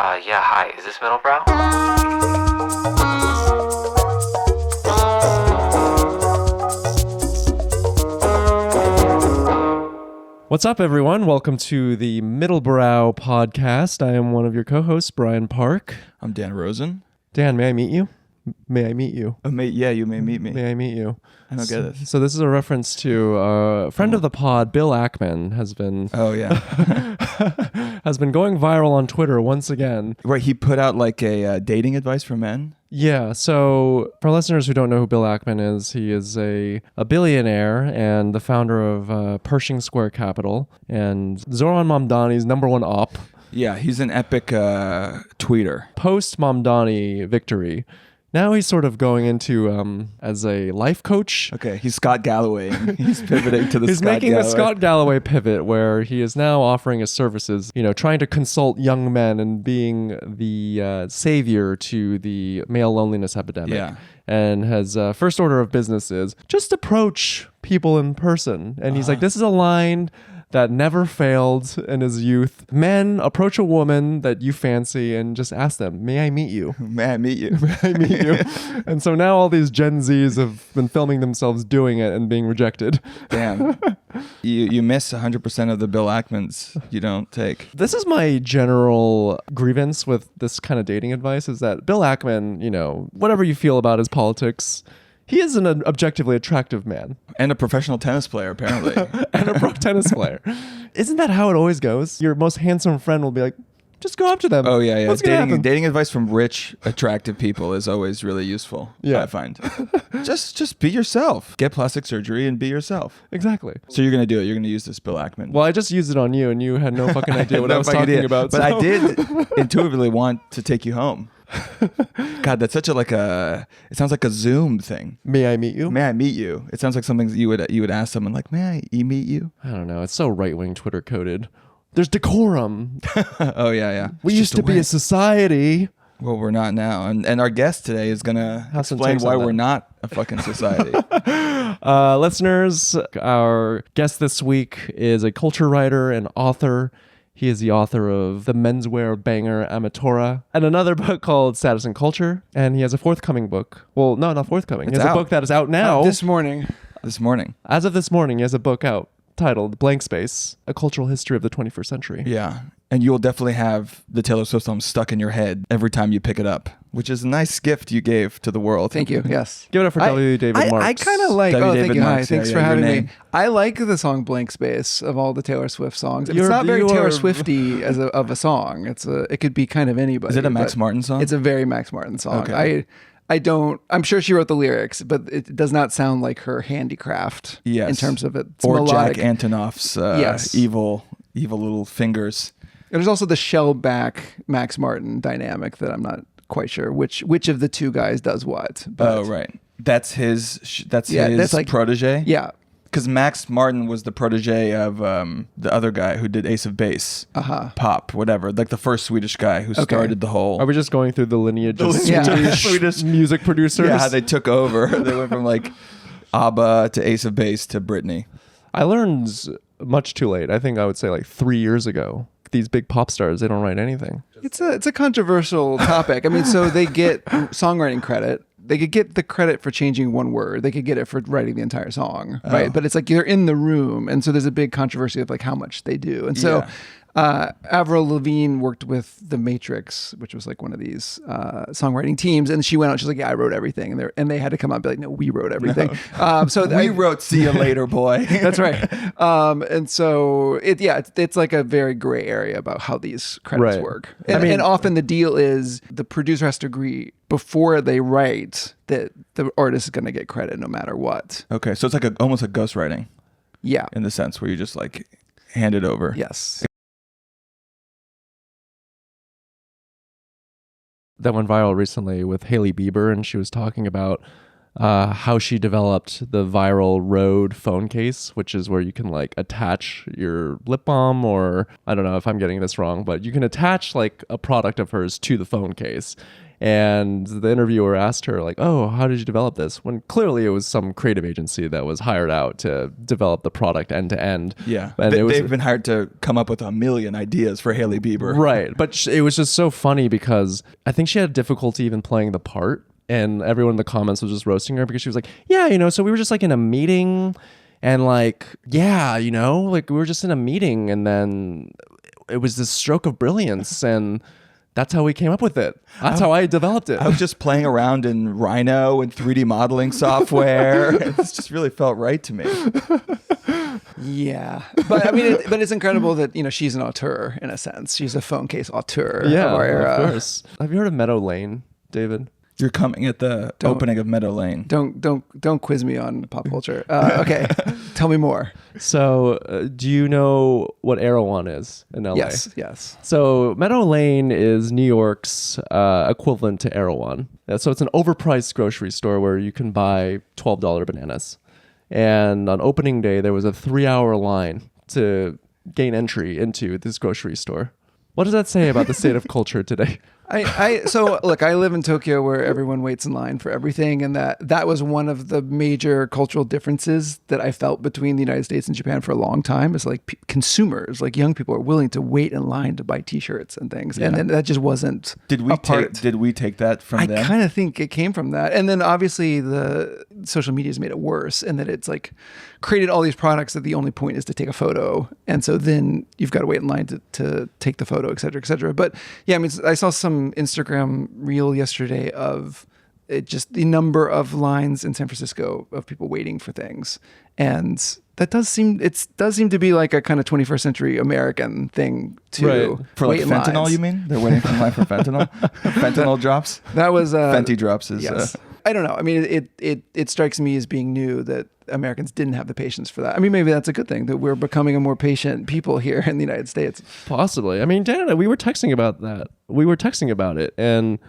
Yeah, hi. Is this Middlebrow? What's up, everyone? Welcome to the Middlebrow podcast. I am one of your co-hosts, Brian Park. I'm Dan Rosen. Dan, may I meet you? May I meet you? Yeah, you may meet me. May I meet you? I don't get this. So this is a reference to a friend of the pod, Bill Ackman, has been has been going viral on Twitter once again. Right, he put out like a dating advice for men. Yeah, so for listeners who don't know who Bill Ackman is, he is a billionaire and the founder of Pershing Square Capital and Zoran Mamdani's number one op. Yeah, he's an epic tweeter. Post Mamdani victory, now he's sort of going into as a life coach. Okay, he's Scott Galloway. He's pivoting to the He's Scott making Galloway. the Scott Galloway pivot where he is now offering his services, trying to consult young men and being the savior to the male loneliness epidemic. Yeah. And his first order of business is just approach people in person. And he's like, this is a line that never failed in his youth. Men, approach a woman that you fancy and just ask them, may I meet you? May I meet you? May I meet you? And so now all these Gen Zs have been filming themselves doing it and being rejected. Damn. You miss 100% of the Bill Ackmans you don't take. This is my general grievance with this kind of dating advice is that Bill Ackman, whatever you feel about his politics, he is an objectively attractive man. And a professional tennis player, apparently. And a pro tennis player. Isn't that how it always goes? Your most handsome friend will be like, just go up to them. Oh, yeah. What's gonna happen? Dating advice from rich, attractive people is always really useful, Yeah. I find. Just be yourself. Get plastic surgery and be yourself. Exactly. So you're going to do it. You're going to use this Bill Ackman. Well, I just used it on you and you had no fucking idea what I was talking about. But so. I did intuitively want to take you home. God, that's such it sounds like a Zoom thing. May I meet you? May I meet you? It sounds like something you would ask someone like, may I meet you? I don't know. It's so right-wing Twitter coded. There's decorum. Oh, yeah. We used to be a society. Well, we're not now. And our guest today is going to explain why we're not a fucking society. Listeners, our guest this week is a culture writer and author. He is the author of the menswear banger Amatora and another book called Status and Culture. And he has a forthcoming book. Well, no, not forthcoming. He has a book that is out now. This morning. As of this morning, he has a book out titled Blank Space, A Cultural History of the 21st Century. Yeah. And you'll definitely have the Taylor Swift song stuck in your head every time you pick it up, which is a nice gift you gave to the world. Thank you. Yes. Give it up for W. David Marx. I kind of like. W. Thank David you. Hi. Marx. Thanks Yeah, for having your me. name. I like the song "Blank Space" of all the Taylor Swift songs. It's not very Taylor Swifty of a song. It could be kind of anybody. Is it a Max Martin song? It's a very Max Martin song. Okay. I'm sure she wrote the lyrics, but it does not sound like her handicraft. Yes. In terms of it. It's or melodic. Jack Antonoff's evil little fingers. There's also the shellback Max Martin dynamic that I'm not quite sure which of the two guys does what. But Right. That's his like, protege? Yeah. Because Max Martin was the protege of the other guy who did Ace of Base. Pop, whatever. Like the first Swedish guy who started the whole... Are we just going through the lineage of Swedish music producers? Yeah, how they took over. They went from like ABBA to Ace of Base to Britney. I learned much too late. I think I would say like 3 years ago. These big pop stars, they don't write anything. It's a controversial topic. I mean, so they get songwriting credit. They could get the credit for changing one word. They could get it for writing the entire song, right? But it's like you're in the room, and so there's a big controversy of like how much they do. And so Avril Lavigne worked with The Matrix, which was like one of these songwriting teams, and she went out. She's like, "Yeah, I wrote everything," and they had to come out and be like, "No, we wrote everything." No. We wrote "See You Later, Boy." That's right. And so it's like a very gray area about how these credits work. And often the deal is the producer has to agree before they write that the artist is going to get credit no matter what. Okay, so it's like almost like ghostwriting. Yeah. In the sense where you just like hand it over. Yes. That went viral recently with Hailey Bieber, and she was talking about how she developed the viral Rode phone case, which is where you can like attach your lip balm, or I don't know if I'm getting this wrong, but you can attach like a product of hers to the phone case. And the interviewer asked her, like, oh, how did you develop this? When clearly it was some creative agency that was hired out to develop the product end to end. Yeah. And They've been hired to come up with a million ideas for Hailey Bieber. Right. But it was just so funny because I think she had difficulty even playing the part. And everyone in the comments was just roasting her because she was like, yeah, so we were just like in a meeting and like, yeah, like we were just in a meeting and then it was this stroke of brilliance and that's how we came up with it. That's how I developed it. I was just playing around in Rhino and 3D modeling software. This just really felt right to me. Yeah, but I mean, but it's incredible that she's an auteur in a sense. She's a phone case auteur Yeah, of our era. of course. Have you heard of Meadow Lane, David? You're coming at the opening of Meadow Lane. Don't quiz me on pop culture. Okay, tell me more. So, do you know what Erewhon is in LA? Yes. So, Meadow Lane is New York's equivalent to Erewhon. So, it's an overpriced grocery store where you can buy $12 bananas. And on opening day, there was a 3-hour line to gain entry into this grocery store. What does that say about the state of culture today? So look, I live in Tokyo where everyone waits in line for everything, and that was one of the major cultural differences that I felt between the United States and Japan for a long time. Is like consumers, like young people, are willing to wait in line to buy T-shirts and things, and then that just wasn't. Did we take that from them? I kind of think it came from that, and then obviously the social media's made it worse, and that it's like created all these products that the only point is to take a photo, and so then you've got to wait in line to take the photo, et cetera, et cetera. But yeah, I mean, I saw some Instagram reel yesterday of just the number of lines in San Francisco of people waiting for things, and that does seem to be like a kind of 21st century American thing to right. For wait like in fentanyl. lines. You mean they're waiting in line for fentanyl? Fentanyl drops. That was Fenty drops is. Yes. I don't know. I mean, it strikes me as being new that Americans didn't have the patience for that. I mean, maybe that's a good thing that we're becoming a more patient people here in the United States. Possibly. I mean, Dan and I, we were texting about that. We were texting about it. And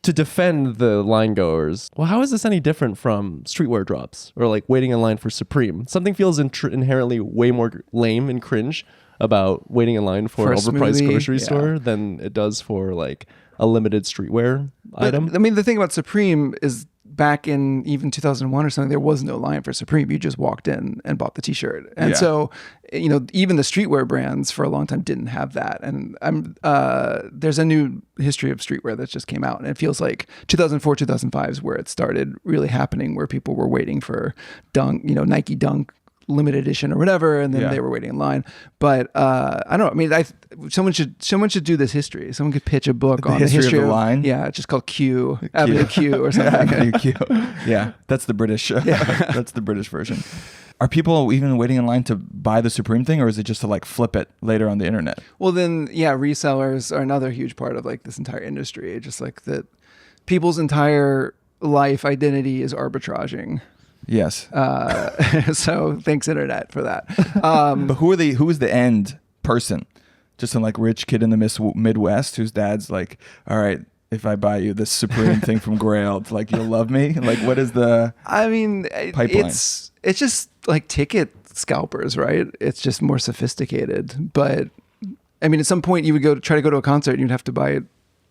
to defend the line goers, well, how is this any different from streetwear drops or like waiting in line for Supreme? Something feels inherently way more lame and cringe about waiting in line for an overpriced smoothie, grocery store than it does for like a limited streetwear item. I mean, the thing about Supreme is back in even 2001 or something, there was no line for Supreme. You just walked in and bought the t-shirt. And so, even the streetwear brands for a long time didn't have that. And there's a new history of streetwear that just came out. And it feels like 2004, 2005 is where it started really happening, where people were waiting for Dunk, Nike Dunk limited edition or whatever, and then they were waiting in line. But I don't know. I mean, someone should do this history. Someone could pitch a book on the history of the line. Yeah, it's just called Q, Avenue Q or something. Avenue Q. Yeah, that's the British. That's the British version. Are people even waiting in line to buy the Supreme thing, or is it just to like flip it later on the internet? Well, then, resellers are another huge part of like this entire industry. Just like that, people's entire life identity is arbitraging. Yes. So thanks internet for that. But who is the end person? Just some like rich kid in the Midwest whose dad's like, all right, if I buy you this Supreme thing from Grail, like you'll love me. Like what is the? I mean, pipeline? It's just like ticket scalpers, right? It's just more sophisticated. But I mean, at some point you would try to go to a concert and you'd have to buy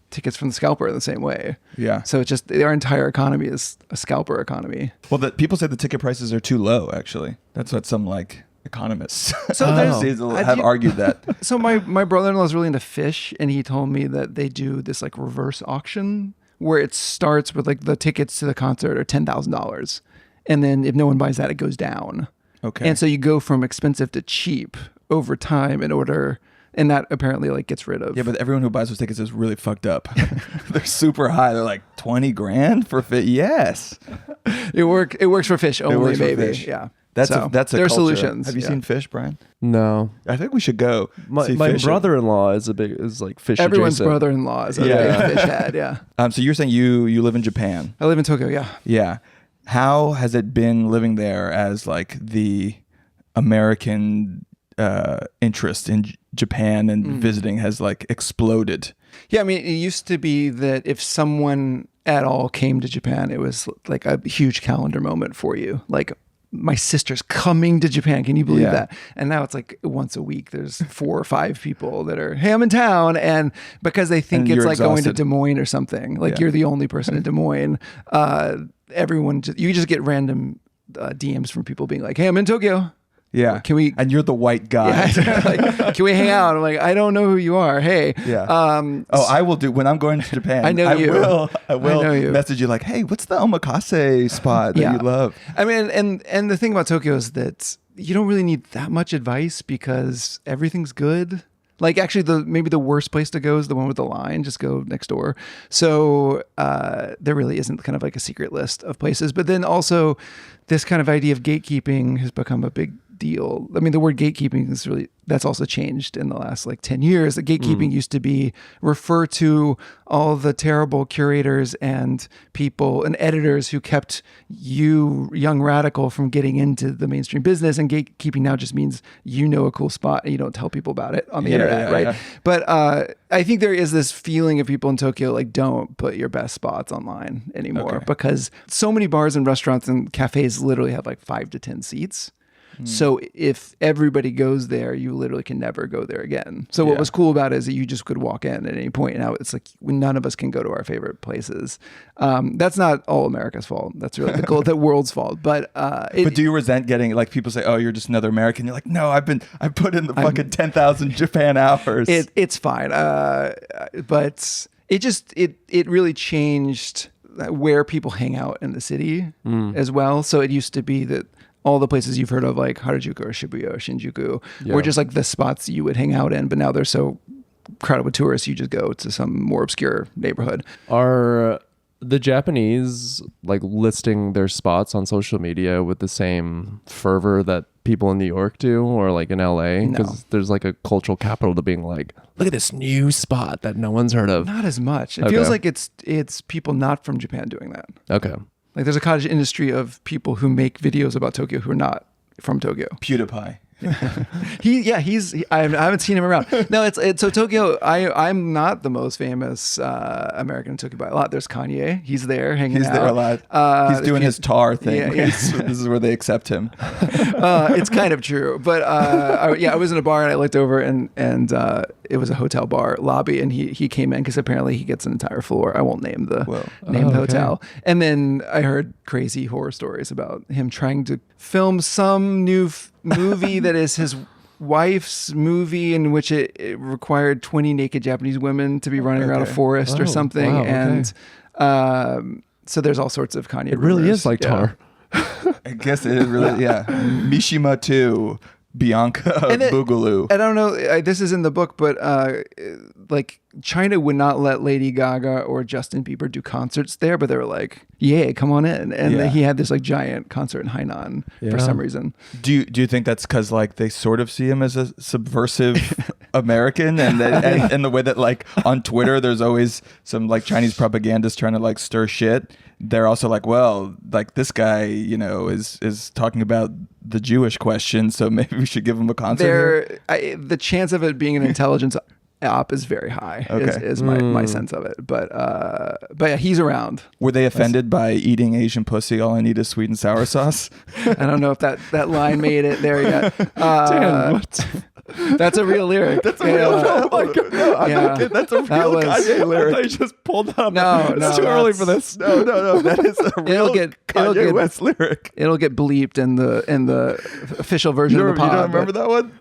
tickets from the scalper in the same way. Yeah. So it's just our entire economy is a scalper economy. Well, people say the ticket prices are too low. Actually, that's what some like economists have argued that. So my brother-in-law is really into fish, and he told me that they do this like reverse auction where it starts with like the tickets to the concert are $10,000, and then if no one buys that, it goes down. Okay. And so you go from expensive to cheap over time in order. And that apparently like gets rid of. Yeah, but everyone who buys those tickets is really fucked up. They're super high. They're like 20 grand for fish. Yes. It works for fish only, works for maybe. fish. Yeah. That's a there are culture. solutions. Have you seen Fish, Brian? No. I think we should go. My brother-in-law is like fish Everyone's adjacent. brother-in-law is a big fish head. Yeah. So you're saying you live in Japan? I live in Tokyo. Yeah. Yeah. How has it been living there as like the American interest in Japan and visiting has like exploded? Yeah, I mean, it used to be that if someone at all came to Japan, it was like a huge calendar moment for you. Like my sister's coming to Japan. Can you believe Yeah. that? And now it's like once a week, there's 4 or 5 people that are, hey, I'm in town. And because they think And it's you're like going to exhausted. Des Moines or something, like Yeah. you're the only person in Des Moines, you just get random DMs from people being like, hey, I'm in Tokyo. Yeah. Can we- And you're the white guy. Yeah, like, can we hang out? I'm like, I don't know who you are. Hey. Yeah. I will do when I'm going to Japan. I know you. I will know you. message you like, hey, what's the omakase spot that Yeah. you love? I mean, and the thing about Tokyo is that you don't really need that much advice because everything's good. Like actually, maybe the worst place to go is the one with the line. Just go next door. So there really isn't kind of like a secret list of places. But then also, this kind of idea of gatekeeping has become a big deal. I mean, the word gatekeeping is that's also changed in the last like 10 years. The gatekeeping used to be refer to all the terrible curators and people and editors who kept you, young radical, from getting into the mainstream business. And gatekeeping now just means you know a cool spot and you don't tell people about it on the internet, right? Yeah. But I think there is this feeling of people in Tokyo like, don't put your best spots online anymore because so many bars and restaurants and cafes literally have like 5 to 10 seats. So if everybody goes there, you literally can never go there again. So what was cool about it is that you just could walk in at any point. Now it's like when none of us can go to our favorite places. That's not all America's fault. That's really the world's fault. But But do you resent getting like people say, "Oh, you're just another American"? You're like, "No, I put in the fucking 10,000 Japan hours." It's fine. But it really changed where people hang out in the city as well. So it used to be that all the places you've heard of, like Harajuku or Shibuya or Shinjuku, were just like the spots you would hang out in. But now they're so crowded with tourists, you just go to some more obscure neighborhood. Are the Japanese like listing their spots on social media with the same fervor that people in New York do, or like in LA? Because there's like a cultural capital to being like, look at this new spot that no one's heard of. Not as much. It feels like it's people not from Japan doing that. Okay. Like there's a cottage industry of people who make videos about Tokyo who are not from Tokyo. PewDiePie. I haven't seen him around. No, it's so Tokyo. I'm not the most famous American in Tokyo by a lot. There's Kanye. He's there hanging out. He's there a lot. He's doing his tar thing. Yeah. This is where they accept him. It's kind of true, but I was in a bar and I looked over and it was a hotel bar lobby, and he came in because apparently he gets an entire floor. I won't name the hotel. And then I heard crazy horror stories about him trying to film some new movie that is his wife's movie, in which it required 20 naked Japanese women to be running around a forest or something. Wow, okay. And so there's all sorts of Kanye. It really rumors. is like tar. I guess it is really, Mishima 2, Bianca Boogaloo. I don't know. This is in the book, but like China would not let Lady Gaga or Justin Bieber do concerts there, but they were like, "Yeah, come on in." And he had this like giant concert in Hainan for some reason. Do you think that's because like they sort of see him as a subversive American, and the way that like on Twitter there's always some like Chinese propagandists trying to like stir shit. They're also like, well, like this guy, is talking about the Jewish question, so maybe we should give him a concert here. The chance of it being an intelligence op is very high. Is my sense of it. But yeah, he's around. Were they offended by eating Asian pussy? All I need is sweet and sour sauce. I don't know if that line made it there yet. Damn, what? That's a real lyric. That's a real. Oh my god! No, I'm not kidding. That's a real Kanye lyric. I just pulled that up. No, it's too early for this. No. That is a real Kanye West lyric. It'll get bleeped in the official version of the pod. You don't remember that one?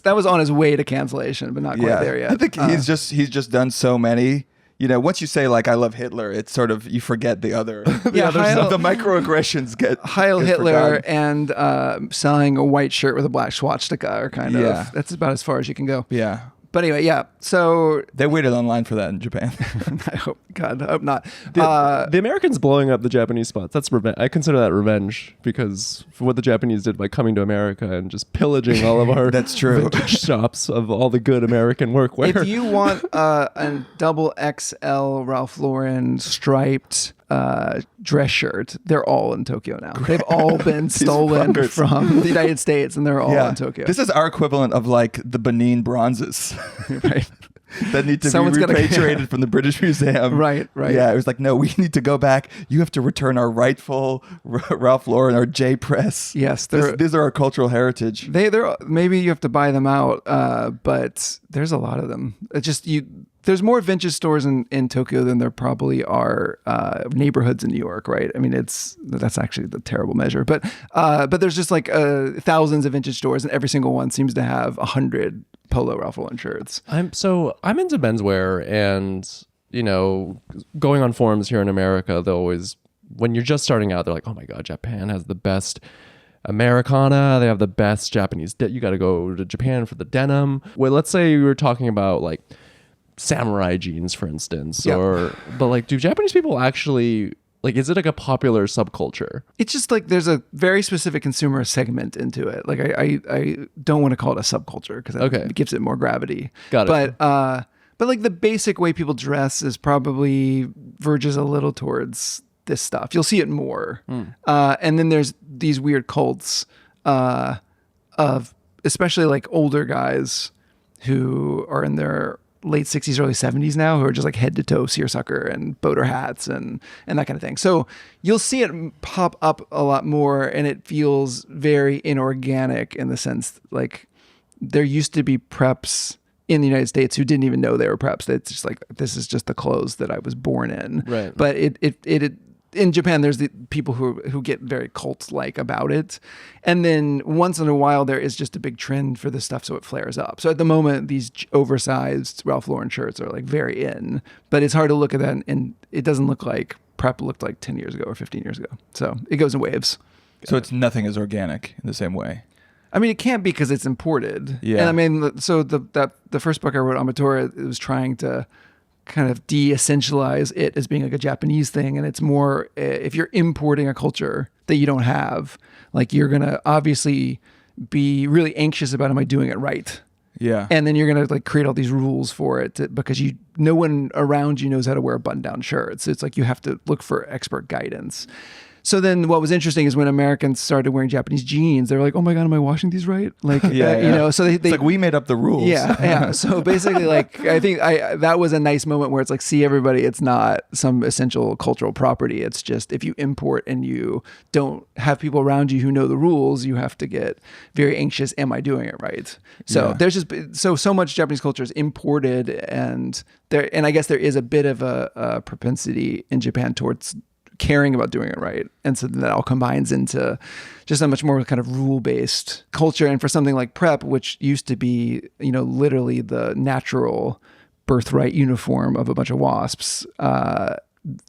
That was on his way to cancellation, but not quite there yet. I think he's just done so many. Once you say like I love Hitler, it's sort of you forget the other. The microaggressions get Heil get Hitler forgotten. and selling a white shirt with a black swastika are kind of that's about as far as you can go. Yeah. But anyway, so They waited online for that in Japan. I hope not. The Americans blowing up the Japanese spots, that's revenge. I consider that revenge, because for what the Japanese did by coming to America and just pillaging all of our That's true. vintage shops of all the good American workwear. If you want a double XL Ralph Lauren striped dress shirt, they're all in Tokyo now. They've all been stolen fuckers. from the United States, and they're all in Tokyo. This is our equivalent of like the Benin bronzes. Right. that need to Someone's be gotta- repatriated from the British Museum. Right. Yeah, it was like, no, we need to go back. You have to return our rightful Ralph Lauren, our J Press. Yes, These are our cultural heritage. they're maybe you have to buy them out, but there's a lot of them. It's just there's more vintage stores in Tokyo than there probably are neighborhoods in New York, right? I mean, that's actually the terrible measure, but there's just like thousands of vintage stores, and every single one seems to have 100 Polo Ralph Lauren shirts. I'm into menswear, and going on forums here in America, they'll always, when you're just starting out, they're like, oh my god, Japan has the best Americana, they have the best Japanese you got to go to Japan for the denim. Well, let's say we were talking about like samurai jeans, for instance, but like, do Japanese people actually, like, is it like a popular subculture? It's just like there's a very specific consumer segment into it. Like I don't want to call it a subculture because it gives it more gravity. Got it. But like the basic way people dress is probably verges a little towards this stuff. You'll see it more. And then there's these weird cults of especially like older guys who are in their late 60s, early 70s now, who are just like head to toe seersucker and boater hats and that kind of thing. So you'll see it pop up a lot more, and it feels very inorganic in the sense like there used to be preps in the United States who didn't even know they were preps. It's just like, this is just the clothes that I was born in. Right. But it in Japan, there's the people who get very cult-like about it. And then once in a while, there is just a big trend for this stuff, so it flares up. So at the moment, these oversized Ralph Lauren shirts are like very in. But it's hard to look at that, and it doesn't look like prep looked like 10 years ago or 15 years ago. So it goes in waves. So it's nothing is organic in the same way. I mean, it can't be because it's imported. Yeah. And I mean, so the first book I wrote, Amatora, it was trying to kind of de-essentialize it as being like a Japanese thing. And it's more, if you're importing a culture that you don't have, like you're going to obviously be really anxious about, am I doing it right? Yeah. And then you're going to like create all these rules for it because no one around you knows how to wear a button-down shirt. So it's like you have to look for expert guidance. So then what was interesting is when Americans started wearing Japanese jeans, they were like, oh my God, am I washing these right? Like, so they it's like we made up the rules. Yeah. So basically, like, I think that was a nice moment where it's like, see, everybody, it's not some essential cultural property. It's just if you import and you don't have people around you who know the rules, you have to get very anxious. Am I doing it right? So there's just so much Japanese culture is imported, and I guess there is a bit of a propensity in Japan towards caring about doing it right. And so that all combines into just a much more kind of rule-based culture. And for something like prep, which used to be, literally the natural birthright uniform of a bunch of WASPs,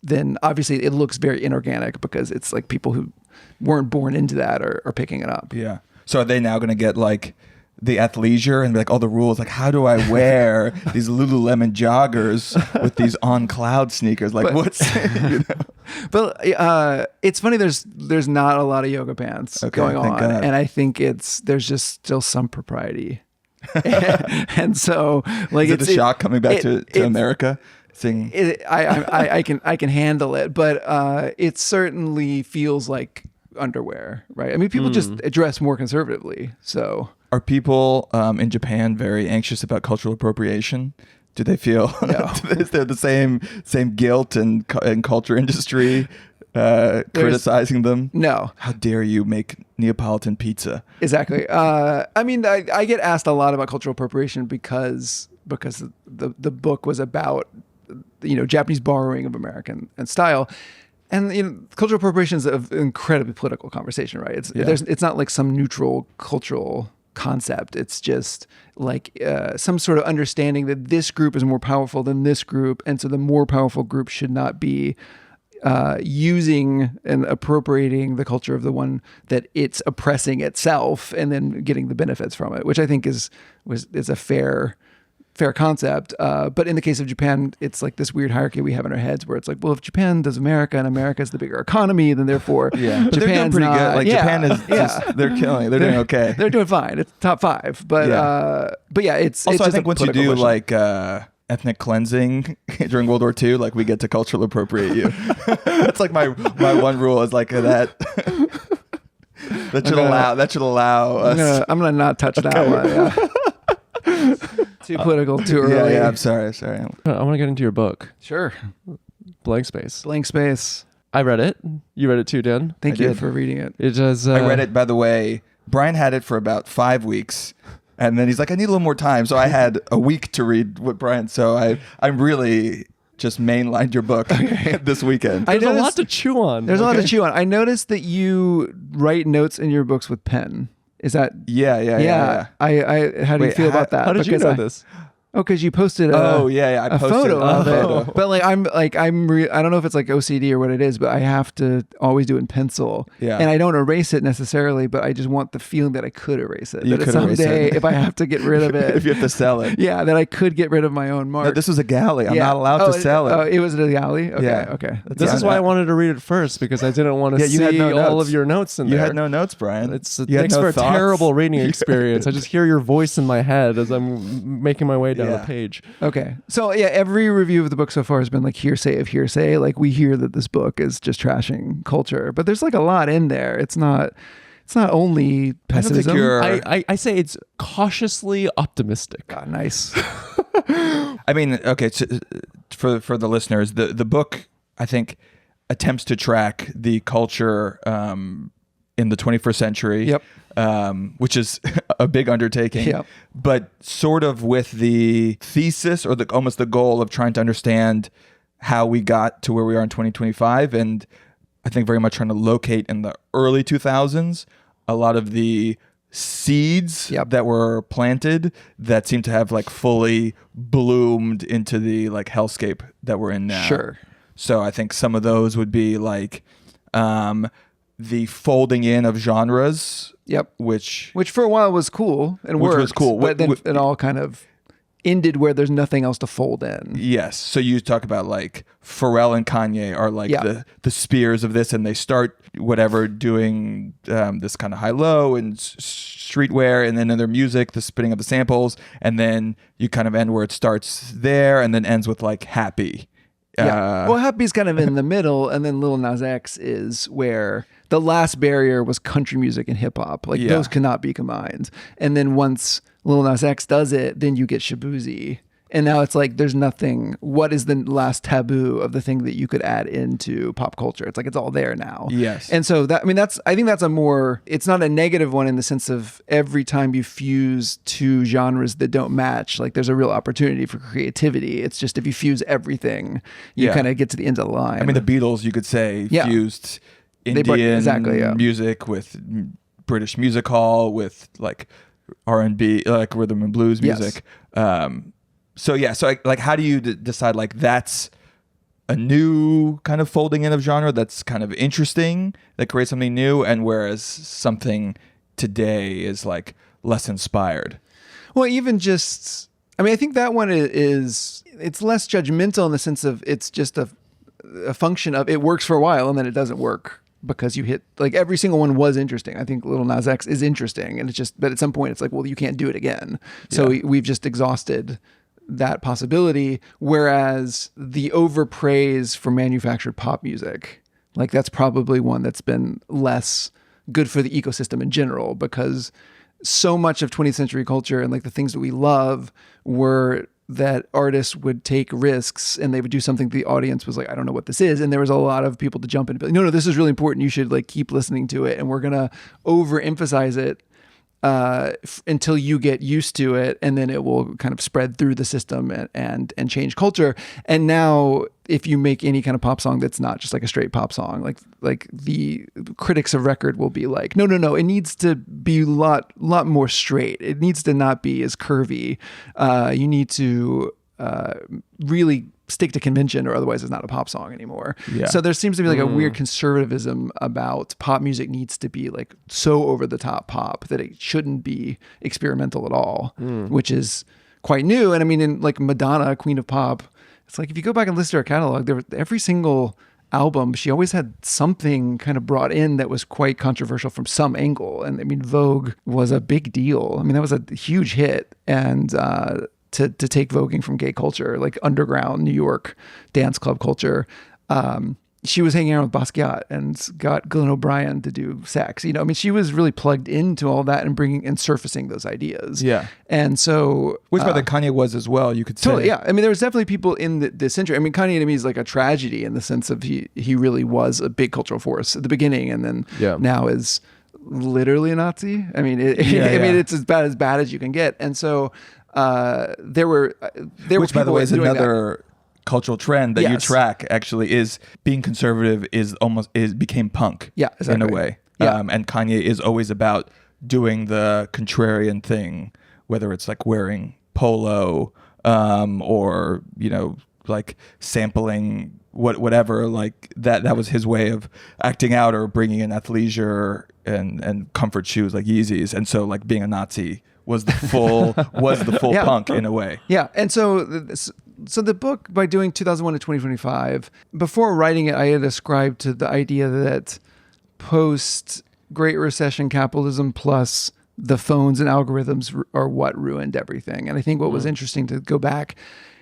then obviously it looks very inorganic because it's like people who weren't born into that are picking it up. Yeah. So are they now going to get like the athleisure and be like, all the rules, like how do I wear these Lululemon joggers with these on cloud sneakers? Like But it's funny, there's not a lot of yoga pants going on. God. And I think there's just still some propriety. And so like is it a shock coming back to America? I can handle it, but it certainly feels like underwear, right? I mean, people just dress more conservatively. So are people in Japan very anxious about cultural appropriation? Do they feel is there the same guilt and culture industry criticizing them? No. How dare you make Neapolitan pizza? Exactly. I mean, I get asked a lot about cultural appropriation because the book was about Japanese borrowing of American and style. And cultural appropriation is an incredibly political conversation, right? It's not like some neutral cultural concept. It's just like some sort of understanding that this group is more powerful than this group, and so the more powerful group should not be using and appropriating the culture of the one that it's oppressing itself, and then getting the benefits from it, which I think is a fair concept. But in the case of Japan, it's like this weird hierarchy we have in our heads where it's like, well, if Japan does America and America is the bigger economy, then therefore Japan's they're doing pretty good. Like Japan is just, they're killing. They're doing okay. They're doing fine. It's top 5. But it's also, it's I think once you do like ethnic cleansing during World War II, like we get to cultural appropriate you. That's like my one rule is like that. That should allow us. I'm gonna not touch that one. Yeah. Too political, too early. Yeah, I'm sorry. I want to get into your book, Sure. Blank Space. Blank Space. I read it. You read it too, Dan? Thank I you did. for reading it. It does. I read it, by the way. Brian had it for about 5 weeks. And then he's like, I need a little more time. So I had a week to read what Brian. So I'm really just mainlined your book this weekend. There's a lot to chew on. There's a lot to chew on. I noticed that you write notes in your books with pen. Is that? Yeah. I how do you Wait, feel about that? How did you know this? Oh, because you posted I a posted photo of photo. it. But like I don't know if it's like OCD or what it is, but I have to always do it in pencil. Yeah. And I don't erase it necessarily, but I just want the feeling that I could erase it. You That could erase someday, it. if I have to get rid of it, If you have to sell it. yeah, that I could get rid of my own mark. No, this was a galley. I'm Yeah. not allowed to sell it. Oh, it was a galley? Okay, Yeah. okay. This is why I wanted to read it first, because I didn't want to Yeah, you had see no all notes. of your notes in You there. had no notes, Brian. It You had makes no for a thoughts. terrible reading experience. I just hear your voice in my head as I'm making my way down Yeah. the page. Okay. So yeah, every review of the book so far has been like hearsay of hearsay. Like we hear that this book is just trashing culture, but there's like a lot in there. It's not only I don't think pessimism. you're. I say it's cautiously optimistic. God, nice. I mean, okay, for the listeners, the book, I think, attempts to track the culture in the 21st century. Yep. Which is a big undertaking. Yep. But sort of with the thesis or almost the goal of trying to understand how we got to where we are in 2025, and I think very much trying to locate in the early 2000s a lot of the seeds Yep. that were planted that seem to have like fully bloomed into the like hellscape that we're in now. Sure. So I think some of those would be like the folding in of genres, Yep. which Which for a while was cool and Which worked, was cool. but then Wh- it all kind of ended where there's nothing else to fold in. yes. So you talk about like Pharrell and Kanye are like Yeah. the spears of this, and they start whatever doing this kind of high low and streetwear, and then in their music, the spitting of the samples, and then you kind of end where it starts there, and then ends with like Happy. Yeah. Well, Happy's kind of in the middle, and then Lil Nas X is where the last barrier was country music and hip hop. Like Yeah. those cannot be combined. And then once Lil Nas X does it, then you get Shabuzi. And now it's like there's nothing. What is the last taboo of the thing that you could add into pop culture? It's like it's all there now. Yes. And so I think that's a more. It's not a negative one in the sense of every time you fuse two genres that don't match, like there's a real opportunity for creativity. It's just if you fuse everything, you Yeah. kind of get to the end of the line. I mean, the Beatles, you could say, Yeah. fused brought- Indian exactly, yeah. music with British music hall, with like R&B, like rhythm and blues Yes. music. So like, how do you decide like that's a new kind of folding in of genre that's kind of interesting, that creates something new, and whereas something today is like less inspired? Well, even just, I think that one is it's less judgmental in the sense of it's just a function of it works for a while and then it doesn't work because you hit, like every single one was interesting. I think Lil Nas X is interesting, and it's just, but at some point it's like, well, you can't do it again. So we've just exhausted that possibility. Whereas the overpraise for manufactured pop music, like that's probably one that's been less good for the ecosystem in general, because so much of 20th century culture and like the things that we love were that artists would take risks and they would do something the audience was like, I don't know what this is. And there was a lot of people to jump in and be like, no, this is really important. You should like keep listening to it. And we're going to overemphasize it until you get used to it, and then it will kind of spread through the system and change culture. And now if you make any kind of pop song that's not just like a straight pop song, like the critics of record will be like, no, it needs to be a lot more straight. It needs to not be as curvy. You need to really stick to convention, or otherwise it's not a pop song anymore. Yeah. So there seems to be like a weird conservatism about pop music needs to be like so over the top pop that it shouldn't be experimental at all, which is quite new. And I mean, in like Madonna, Queen of Pop, it's like if you go back and listen to her catalog, every single album, she always had something kind of brought in that was quite controversial from some angle. And I mean, Vogue was a big deal. I mean, that was a huge hit. And to take voguing from gay culture, like underground New York dance club culture, she was hanging out with Basquiat and got Glenn O'Brien to do sex. I mean, she was really plugged into all that and bringing and surfacing those ideas. Yeah. And so, Which by the Kanye was as well, you could say. totally, yeah. I mean, there was definitely people in this century. I mean, Kanye to me is like a tragedy in the sense of he really was a big cultural force at the beginning, and then now is literally a Nazi. I mean, I mean, it's as bad as you can get. And so there were which, by the way, is another cultural trend that you Yes. track. Actually, is being conservative became punk. Yeah, exactly. In a way. Yeah. And Kanye is always about doing the contrarian thing, whether it's like wearing polo, or like sampling whatever, like that was his way of acting out, or bringing in athleisure and comfort shoes like Yeezys. And so like being a Nazi was the full Yeah. punk in a way. Yeah, and so the book, by doing 2001 to 2025, before writing it, I had ascribed to the idea that post Great Recession capitalism plus the phones and algorithms are what ruined everything. And I think what was interesting to go back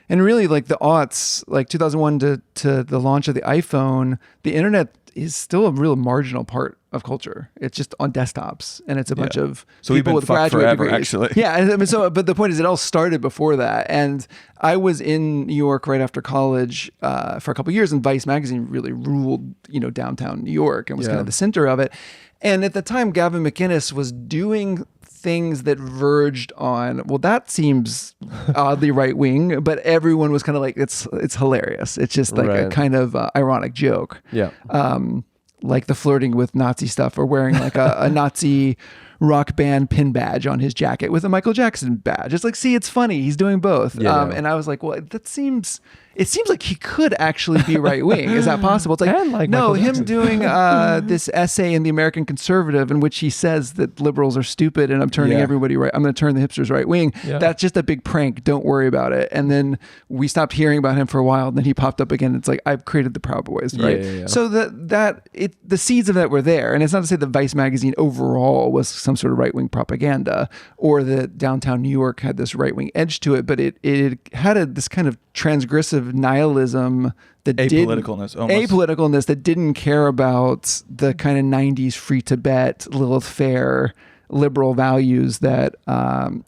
and really like the aughts, like 2001 to the launch of the iPhone, the internet is still a real marginal part of culture. It's just on desktops, and it's a bunch of So we've people been with fucked graduate forever, degrees. actually. Yeah, I mean, but the point is, it all started before that. And I was in New York right after college for a couple of years, and Vice magazine really ruled, downtown New York and was kind of the center of it. And at the time, Gavin McInnes was doing things that verged on, well, that seems oddly right wing, but everyone was kind of like, it's hilarious. It's just like a kind of ironic joke. Yeah. Like the flirting with Nazi stuff, or wearing like a Nazi rock band pin badge on his jacket with a Michael Jackson badge. It's like, see, it's funny. He's doing both. And I was like, well, it seems like he could actually be right wing. Is that possible? It's like, And like no, Michael him Jackson. doing this essay in the American Conservative in which he says that liberals are stupid and I'm turning everybody right. I'm going to turn the hipsters right wing. Yeah. That's just a big prank. Don't worry about it. And then we stopped hearing about him for a while. And then he popped up again. It's like, I've created the Proud Boys, right? Yeah. So the seeds of that were there. And it's not to say that Vice magazine overall was some sort of right wing propaganda, or that downtown New York had this right wing edge to it, but it had this kind of transgressive nihilism that apoliticalness that didn't care about the kind of 90s free Tibet, Lilith Fair liberal values that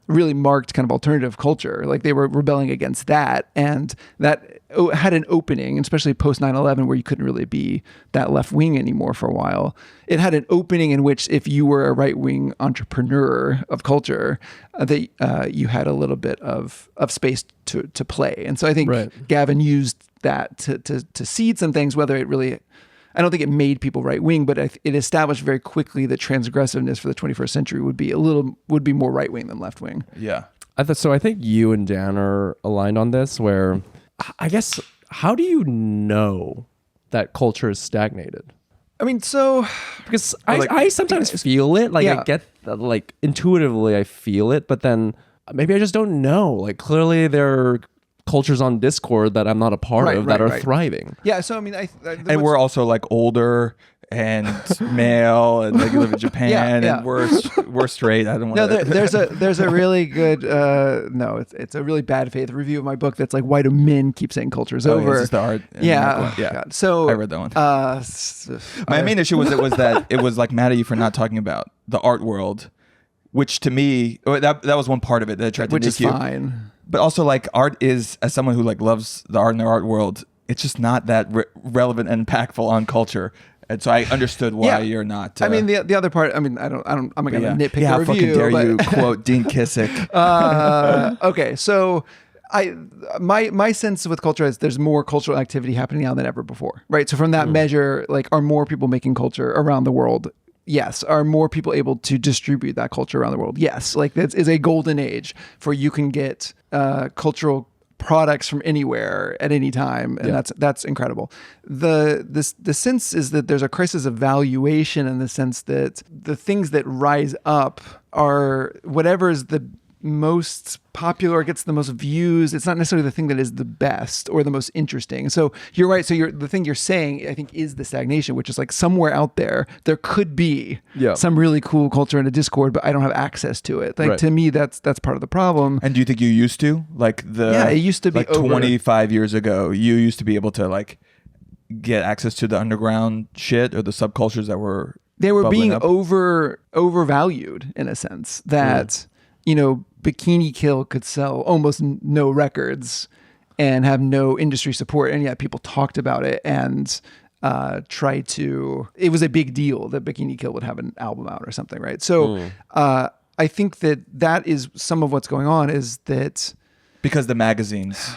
really marked kind of alternative culture. Like they were rebelling against that, and that had an opening, especially post 9/11, where you couldn't really be that left wing anymore for a while. It had an opening in which, if you were a right wing entrepreneur of culture, that you had a little bit of space to play. And so I think Gavin used that to seed some things, whether it really, I don't think it made people right wing, but it established very quickly that transgressiveness for the 21st century would be more right wing than left wing. Yeah. So I think you and Dan are aligned on this, where I guess, how do you know that culture is stagnated? I mean, so because I sometimes feel it, like I get like intuitively I feel it, but then maybe I just don't know. Like clearly there are cultures on Discord that I'm not a part of that are thriving. Yeah. So I mean, and we're also like older and male, and like you live in Japan, and we're straight. I don't want to. There's a really good it's a really bad faith review of my book that's like, why do men keep saying culture's over? Is this the art? Yeah. God. So I read that one. My main issue was that it was like mad at you for not talking about the art world, which to me that was one part of it that attracted which me is to you. fine. But also, like, art is, as someone who like loves the art and the art world, it's just not that relevant and impactful on culture. And so I understood why you're not. I mean, the other part. I mean, I'm not going to nitpick the how review. fucking dare but, you quote Dean Kissick? Okay, so my sense with culture is there's more cultural activity happening now than ever before, right? So from that measure, like, are more people making culture around the world? Yes. Are more people able to distribute that culture around the world? Yes. Like, that is a golden age for you can get cultural products from anywhere at any time, and that's incredible. The sense is that there's a crisis of valuation, in the sense that the things that rise up are whatever is the most popular, gets the most views. It's not necessarily the thing that is the best or the most interesting. So you're right. So the thing you're saying, I think, is the stagnation, which is like somewhere out there could be some really cool culture in a Discord, but I don't have access to it. Like to me, that's part of the problem. And do you think you used to? Like it used to be like 25 years ago, you used to be able to like get access to the underground shit or the subcultures that were they were being up? overvalued in a sense that Bikini Kill could sell almost no records and have no industry support, and yet people talked about it and it was a big deal that Bikini Kill would have an album out or something, right? So I think that is some of what's going on, is that because the magazines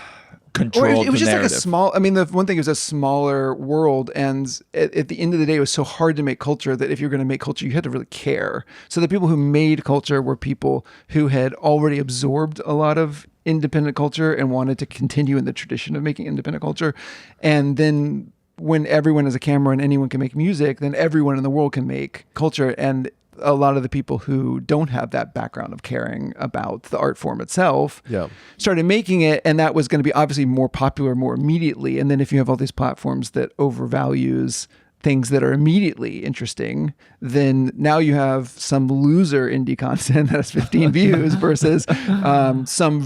controlled it was the just narrative. like a small, I mean, the one thing, it was a smaller world, and at the end of the day, it was so hard to make culture that if you're going to make culture, you had to really care. So the people who made culture were people who had already absorbed a lot of independent culture and wanted to continue in the tradition of making independent culture. And then when everyone has a camera and anyone can make music, then everyone in the world can make culture. And a lot of the people who don't have that background of caring about the art form itself started making it, and that was going to be obviously more popular more immediately. And then if you have all these platforms that overvalues things that are immediately interesting, then now you have some loser indie content that has 15 views versus some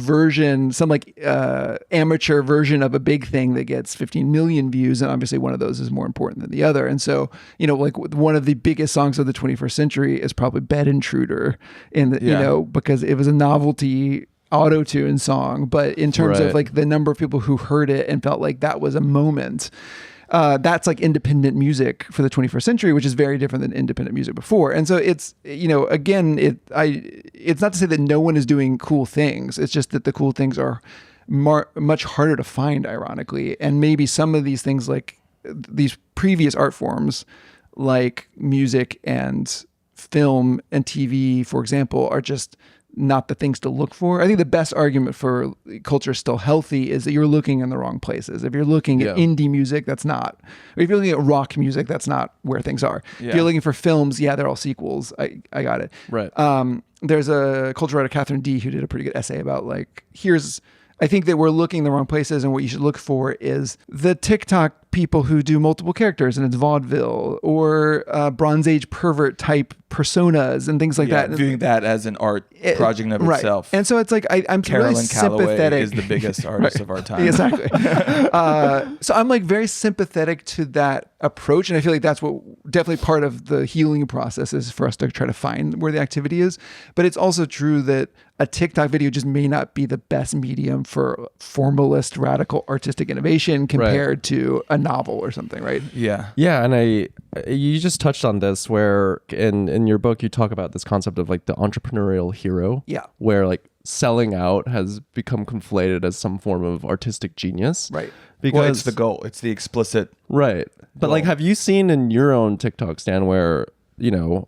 amateur version of a big thing that gets 15 million views. And obviously one of those is more important than the other. And so, like one of the biggest songs of the 21st century is probably Bed Intruder because it was a novelty auto-tune song. But in terms of like the number of people who heard it and felt like that was a moment, that's like independent music for the 21st century, which is very different than independent music before. And so it's, again, it's not to say that no one is doing cool things. It's just that the cool things are much harder to find, ironically. And maybe some of these things, like these previous art forms, like music and film and TV, for example, are just not the things to look for. I think the best argument for culture is still healthy is that you're looking in the wrong places. If you're looking at indie music, that's not. Or if you're looking at rock music, that's not where things are. If you're looking for films, they're all sequels. I got it. Right. There's a culture writer, Catherine D, who did a pretty good essay about I think that we're looking in the wrong places, and what you should look for is the TikTok people who do multiple characters and it's vaudeville, or Bronze Age pervert type personas and things like that. Viewing that as an art project of itself. And so it's like I'm Carolyn really Calloway sympathetic. is the biggest artist of our time. Exactly. So I'm like very sympathetic to that approach, and I feel like that's what definitely part of the healing process is for us to try to find where the activity is. But it's also true that a TikTok video just may not be the best medium for formalist radical artistic innovation compared to a novel or something, right? Yeah. Yeah, and you just touched on this, where in your book you talk about this concept of like the entrepreneurial hero. Yeah. Where like selling out has become conflated as some form of artistic genius. Right. Because It's the goal. It's the explicit. Right. But like, have you seen in your own TikTok, Stan, where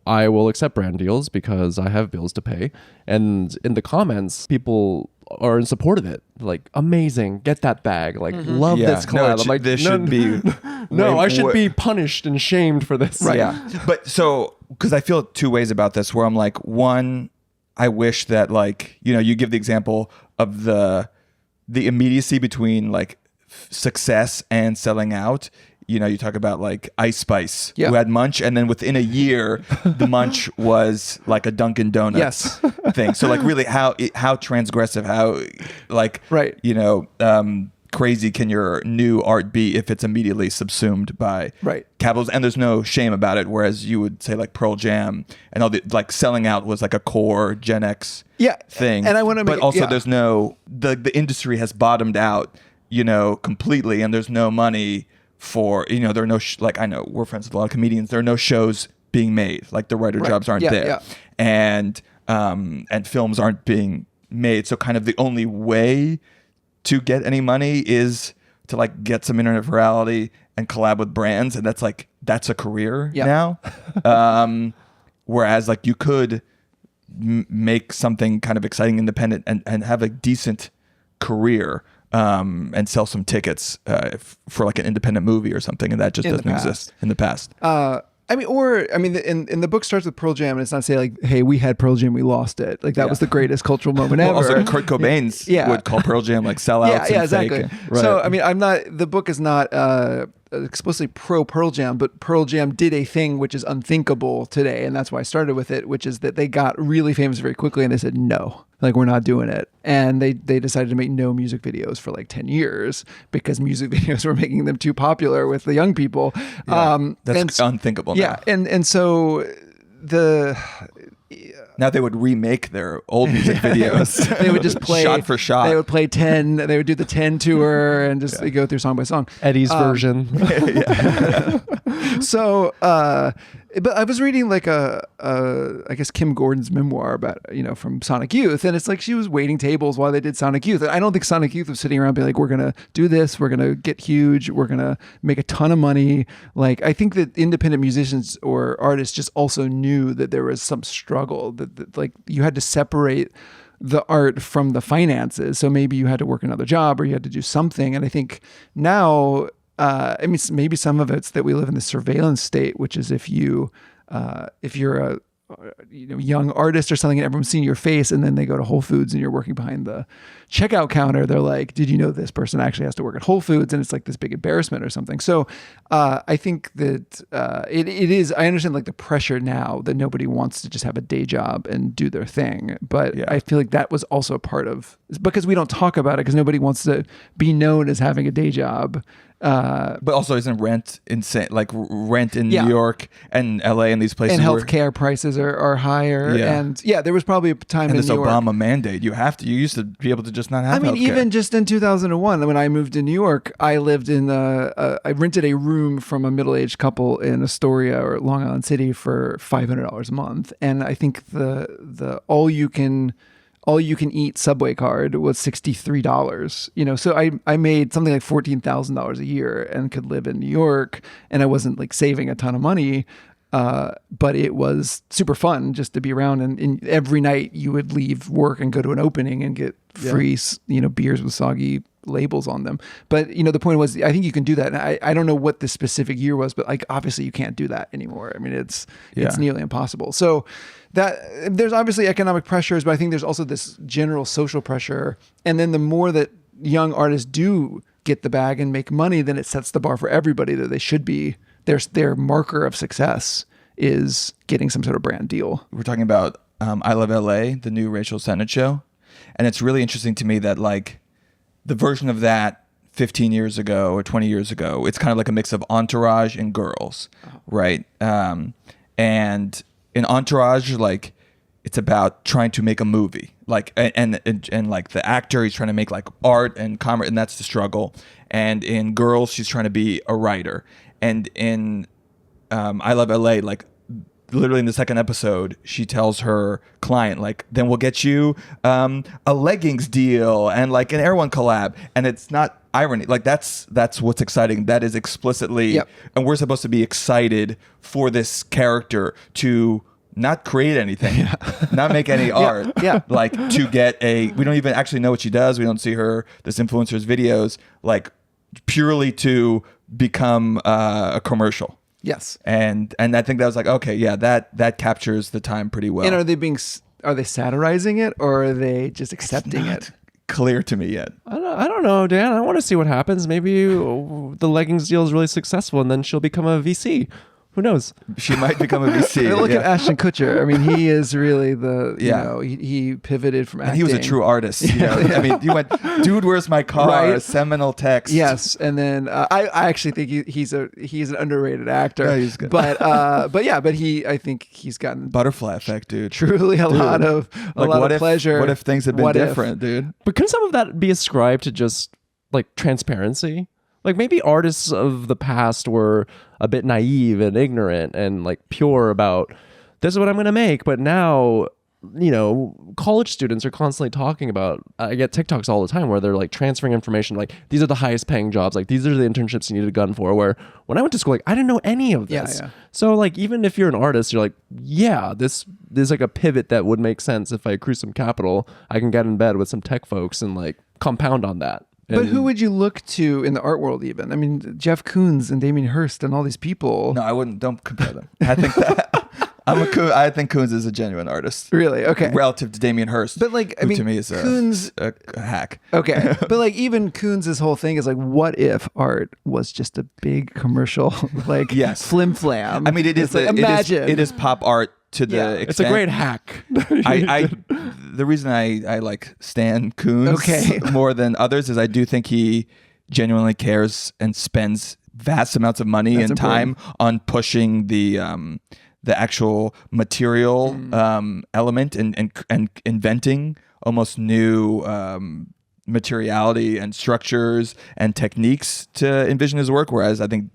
I will accept brand deals because I have bills to pay, and in the comments people are in support of it, like, amazing, get that bag, like, love this collab. I'm like, this should be no, I should be punished and shamed for this. Right. Yeah. But so, because I feel two ways about this, where I'm like, one, I wish that like, you give the example of the immediacy between like success and selling out. You talk about like Ice Spice, who had Munch, and then within a year, the Munch was like a Dunkin' Donuts thing. So like, really, how transgressive, how like, crazy can your new art be if it's immediately subsumed by capitalism? And there's no shame about it. Whereas you would say like Pearl Jam and all the like selling out was like a core Gen X thing. And I want to, but also there's no the industry has bottomed out, completely, and there's no money for, there are no like, I know we're friends with a lot of comedians, there are no shows being made, like the writer jobs aren't there, and films aren't being made, so kind of the only way to get any money is to like get some internet virality and collab with brands, and that's a career now. Whereas like you could make something kind of exciting, independent, and have a decent career, and sell some tickets for like an independent movie or something, and that just doesn't exist in the past. In the book starts with Pearl Jam, and it's not saying like, hey, we had Pearl Jam, we lost it. Like that was the greatest cultural moment ever. Also, Kurt Cobain's would call Pearl Jam like sellouts. Yeah, exactly. Fake. So the book is not explicitly pro Pearl Jam, but Pearl Jam did a thing which is unthinkable today, and that's why I started with it, which is that they got really famous very quickly, and they said no. Like, we're not doing it. And they decided to make no music videos for like 10 years because music videos were making them too popular with the young people. That's unthinkable now. Yeah. And so now they would remake their old music videos. They would just play shot for shot. They would play 10. They would do the 10 tour and just go through song by song. Eddie's version. So, but I was reading like I guess Kim Gordon's memoir about, from Sonic Youth, and it's like she was waiting tables while they did Sonic Youth. I don't think Sonic Youth was sitting around being like, we're going to do this, we're going to get huge, we're going to make a ton of money. Like, I think that independent musicians or artists just also knew that there was some struggle, that like you had to separate the art from the finances. So maybe you had to work another job or you had to do something. And I think now, maybe some of it's that we live in the surveillance state, which is if you're a young artist or something and everyone's seeing your face, and then they go to Whole Foods and you're working behind the checkout counter, they're like, did you know this person actually has to work at Whole Foods? And it's like this big embarrassment or something. So I think that it is, I understand like the pressure now that nobody wants to just have a day job and do their thing. But I feel like that was also part of, because we don't talk about it because nobody wants to be known as having a day job. But also, isn't rent insane? Like rent in New York and LA and these places, and healthcare prices are higher. Yeah. And there was probably a time and in this New York. Obama mandate, you used to be able to just not have. I mean, healthcare. even just in 2001, when I moved to New York, I lived in I rented a room from a middle-aged couple in Astoria or Long Island City for $500 a month, and I think the all you can eat Subway card was $63. So I made something like $14,000 a year and could live in New York, and I wasn't like saving a ton of money. But it was super fun just to be around, and every night you would leave work and go to an opening and get free, beers with soggy labels on them. But, the point was, I think you can do that. And I don't know what the specific year was, but like, obviously you can't do that anymore. I mean, it's nearly impossible. So that there's obviously economic pressures, but I think there's also this general social pressure. And then the more that young artists do get the bag and make money, then it sets the bar for everybody that they should be. Their marker of success is getting some sort of brand deal. We're talking about I Love LA, the new Rachel Sennett show. And it's really interesting to me that like the version of that 15 years ago or 20 years ago, it's kind of like a mix of Entourage and Girls, right? And in Entourage, like it's about trying to make a movie, like and like the actor, he's trying to make like art and comedy, and that's the struggle. And in Girls, she's trying to be a writer. And in I Love LA, like literally in the second episode, she tells her client, like, then we'll get you a leggings deal and like an Air One collab. And it's not irony. Like that's what's exciting. That is explicitly, and we're supposed to be excited for this character to not create anything, not make any art, like to get we don't even actually know what she does. We don't see her, this influencer's videos, like purely to become a commercial. Yes. And I think that was like, okay, that captures the time pretty well. And are they satirizing it, or are they just accepting it? Clear to me yet. I don't know, Dan. I want to see what happens. Maybe the leggings deal is really successful and then she'll become a VC. Who knows? She might become a VC. Look at Ashton Kutcher. I mean, he is really he pivoted from acting. And he was a true artist. I mean, you went, dude, where's my car? Right? Seminal text. Yes. And then I actually think he's an underrated actor. Yeah, he's good. But I think he's gotten Butterfly effect, dude. Truly a lot of pleasure. What if things had been different, dude? But couldn't some of that be ascribed to just like transparency? Like maybe artists of the past were a bit naive and ignorant and like pure about this is what I'm going to make. But now, college students are constantly talking about, I get TikToks all the time where they're like transferring information. Like these are the highest paying jobs. Like these are the internships you need a gun for, where when I went to school, like I didn't know any of this. Yeah. So like, even if you're an artist, you're like, this is like a pivot that would make sense. If I accrue some capital, I can get in bed with some tech folks and like compound on that. But who would you look to in the art world even? I mean, Jeff Koons and Damien Hirst and all these people. No, I wouldn't. Don't compare them. I think that I think Koons is a genuine artist. Really? Okay. Relative to Damien Hirst. But like, I mean, to me is Koons, a hack. Okay. But like even Koons' whole thing is like, what if art was just a big commercial, like flim flam? I mean, it is like, imagine it is pop art to the Yeah. extent. It's a great hack. The reason I like Stan Coons Okay. more than others is I do think he genuinely cares and spends vast amounts of money That's and time on pushing the actual material element and inventing almost new materiality and structures and techniques to envision his work, whereas I think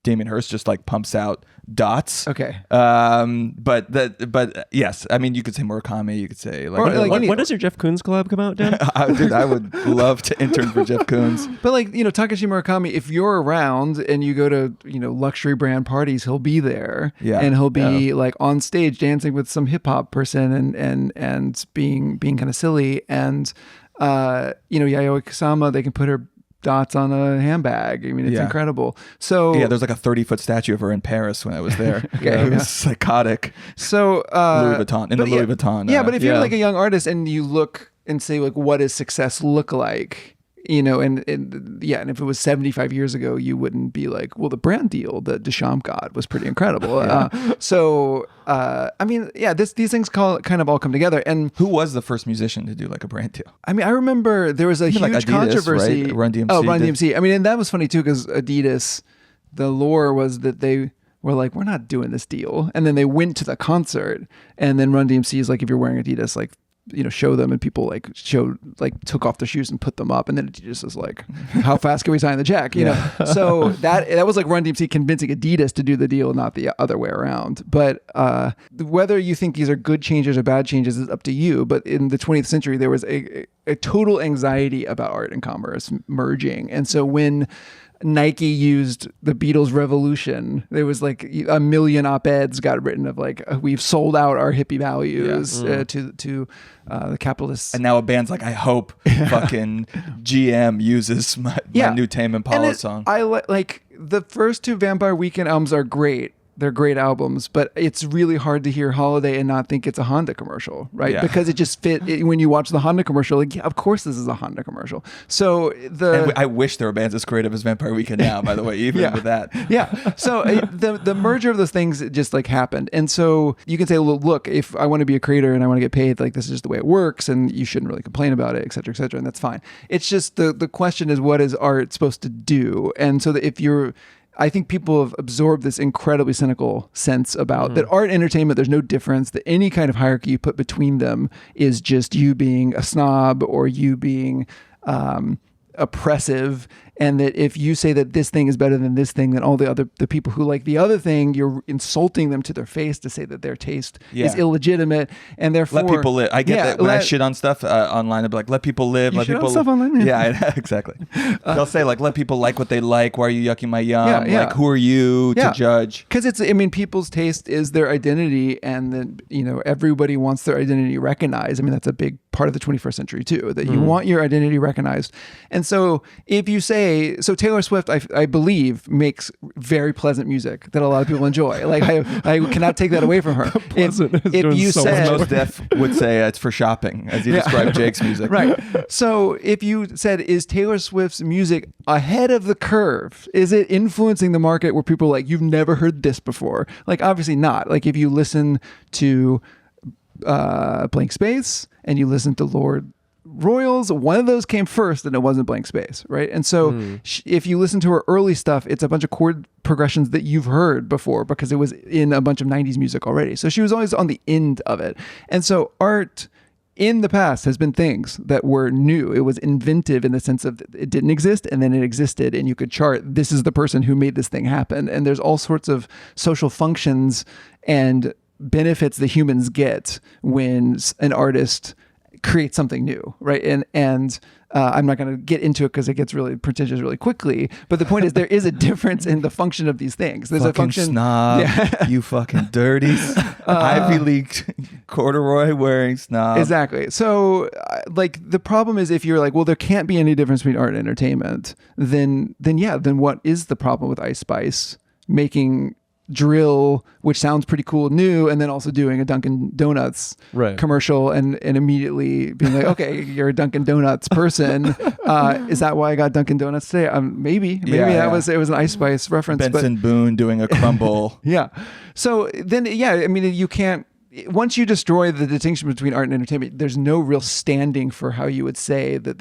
Damien Hirst just like pumps out dots. Okay. But yes, I mean, you could say Murakami, you could say like, Or, like, When does your Jeff Koons collab come out, Dan? dude, I would love to intern for Jeff Koons. But like, Takashi Murakami, if you're around and you go to, luxury brand parties, he'll be there. Yeah. And he'll be like on stage dancing with some hip hop person and being kind of silly. And Yayoi Kusama, they can put her dots on a handbag. I mean, it's incredible. So Yeah, there's like a 30-foot statue of her in Paris when I was there. Okay, It was yeah. psychotic. So Louis Vuitton, in the Louis Vuitton. Yeah, but if you're yeah. like a young artist and you look and say like, what does success look like? And if it was 75 years ago, you wouldn't be like, well, the brand deal that Deschamps got was pretty incredible. These things kind of all come together. And Who was the first musician to do like a brand deal? I mean, I remember there was a huge like Adidas, controversy. right? Run DMC Oh, Run did. DMC. I mean, and that was funny too, because Adidas, the lore was that they were like, we're not doing this deal. And then they went to the concert, and then Run DMC is like, if you're wearing Adidas, like, show them, and people took off their shoes and put them up, and then Adidas is like, how fast can we sign the check? You know? So that was like Run DMC convincing Adidas to do the deal, not the other way around. But whether you think these are good changes or bad changes is up to you. But in the 20th century, there was a total anxiety about art and commerce merging. And so when Nike used the Beatles revolution, there was like a million op-eds got written of like, we've sold out our hippie values to the capitalists. And now a band's like, I hope fucking GM uses my new Tame Impala song. I like the first two Vampire Weekend albums are great. They're great albums, but it's really hard to hear Holiday and not think it's a Honda commercial, right? Yeah. Because it just when you watch the Honda commercial, like, yeah, of course this is a Honda commercial. So And I wish there were bands as creative as Vampire Weekend now, by the way, even with that. Yeah. So the merger of those things just like happened. And so you can say, well, look, if I want to be a creator and I want to get paid, like this is just the way it works, and you shouldn't really complain about it, et cetera, and that's fine. It's just the question is, what is art supposed to do? And so that I think people have absorbed this incredibly cynical sense about that art and entertainment, there's no difference, that any kind of hierarchy you put between them is just you being a snob or you being oppressive, and that if you say that this thing is better than this thing, then all the people who like the other thing, you're insulting them to their face to say that their taste is illegitimate, and therefore Let people live. I get that when I shit on stuff online, I'll be like, let people live. You let shit on people stuff online? Yeah, exactly. They'll say like, let people like what they like. Why are you yucking my yum? Yeah. Like, who are you to judge? Because people's taste is their identity, and then everybody wants their identity recognized. I mean, that's a big part of the 21st century too, that you want your identity recognized. And so if you say, so Taylor Swift, I believe, makes very pleasant music that a lot of people enjoy. Like I cannot take that away from her. If you said, Most deaf would say it's for shopping, as you described Jake's music. Right. So if you said, is Taylor Swift's music ahead of the curve? Is it influencing the market where people are like, you've never heard this before? Like, obviously not. Like, if you listen to Blank Space and you listen to Lord Royals, one of those came first and it wasn't Blank Space, right? And so if you listen to her early stuff, it's a bunch of chord progressions that you've heard before because it was in a bunch of 90s music already. So she was always on the end of it. And so art in the past has been things that were new. It was inventive in the sense of it didn't exist and then it existed, and you could chart, this is the person who made this thing happen. And there's all sorts of social functions and benefits that humans get when an artist create something new, right? And I'm not going to get into it because it gets really pretentious really quickly. But the point is, there is a difference in the function of these things. There's fucking a function. Snob, you fucking dirty Ivy League corduroy wearing snob. Exactly. So, like, the problem is, if you're like, well, there can't be any difference between art and entertainment, then what is the problem with Ice Spice making drill, which sounds pretty cool, new, and then also doing a Dunkin' Donuts commercial and immediately being like, okay, you're a Dunkin' Donuts person. Is that why I got Dunkin' Donuts today? Maybe it was an Ice Spice reference. Benson Boone doing a crumble. Yeah. So then, you can't once you destroy the distinction between art and entertainment, there's no real standing for how you would say that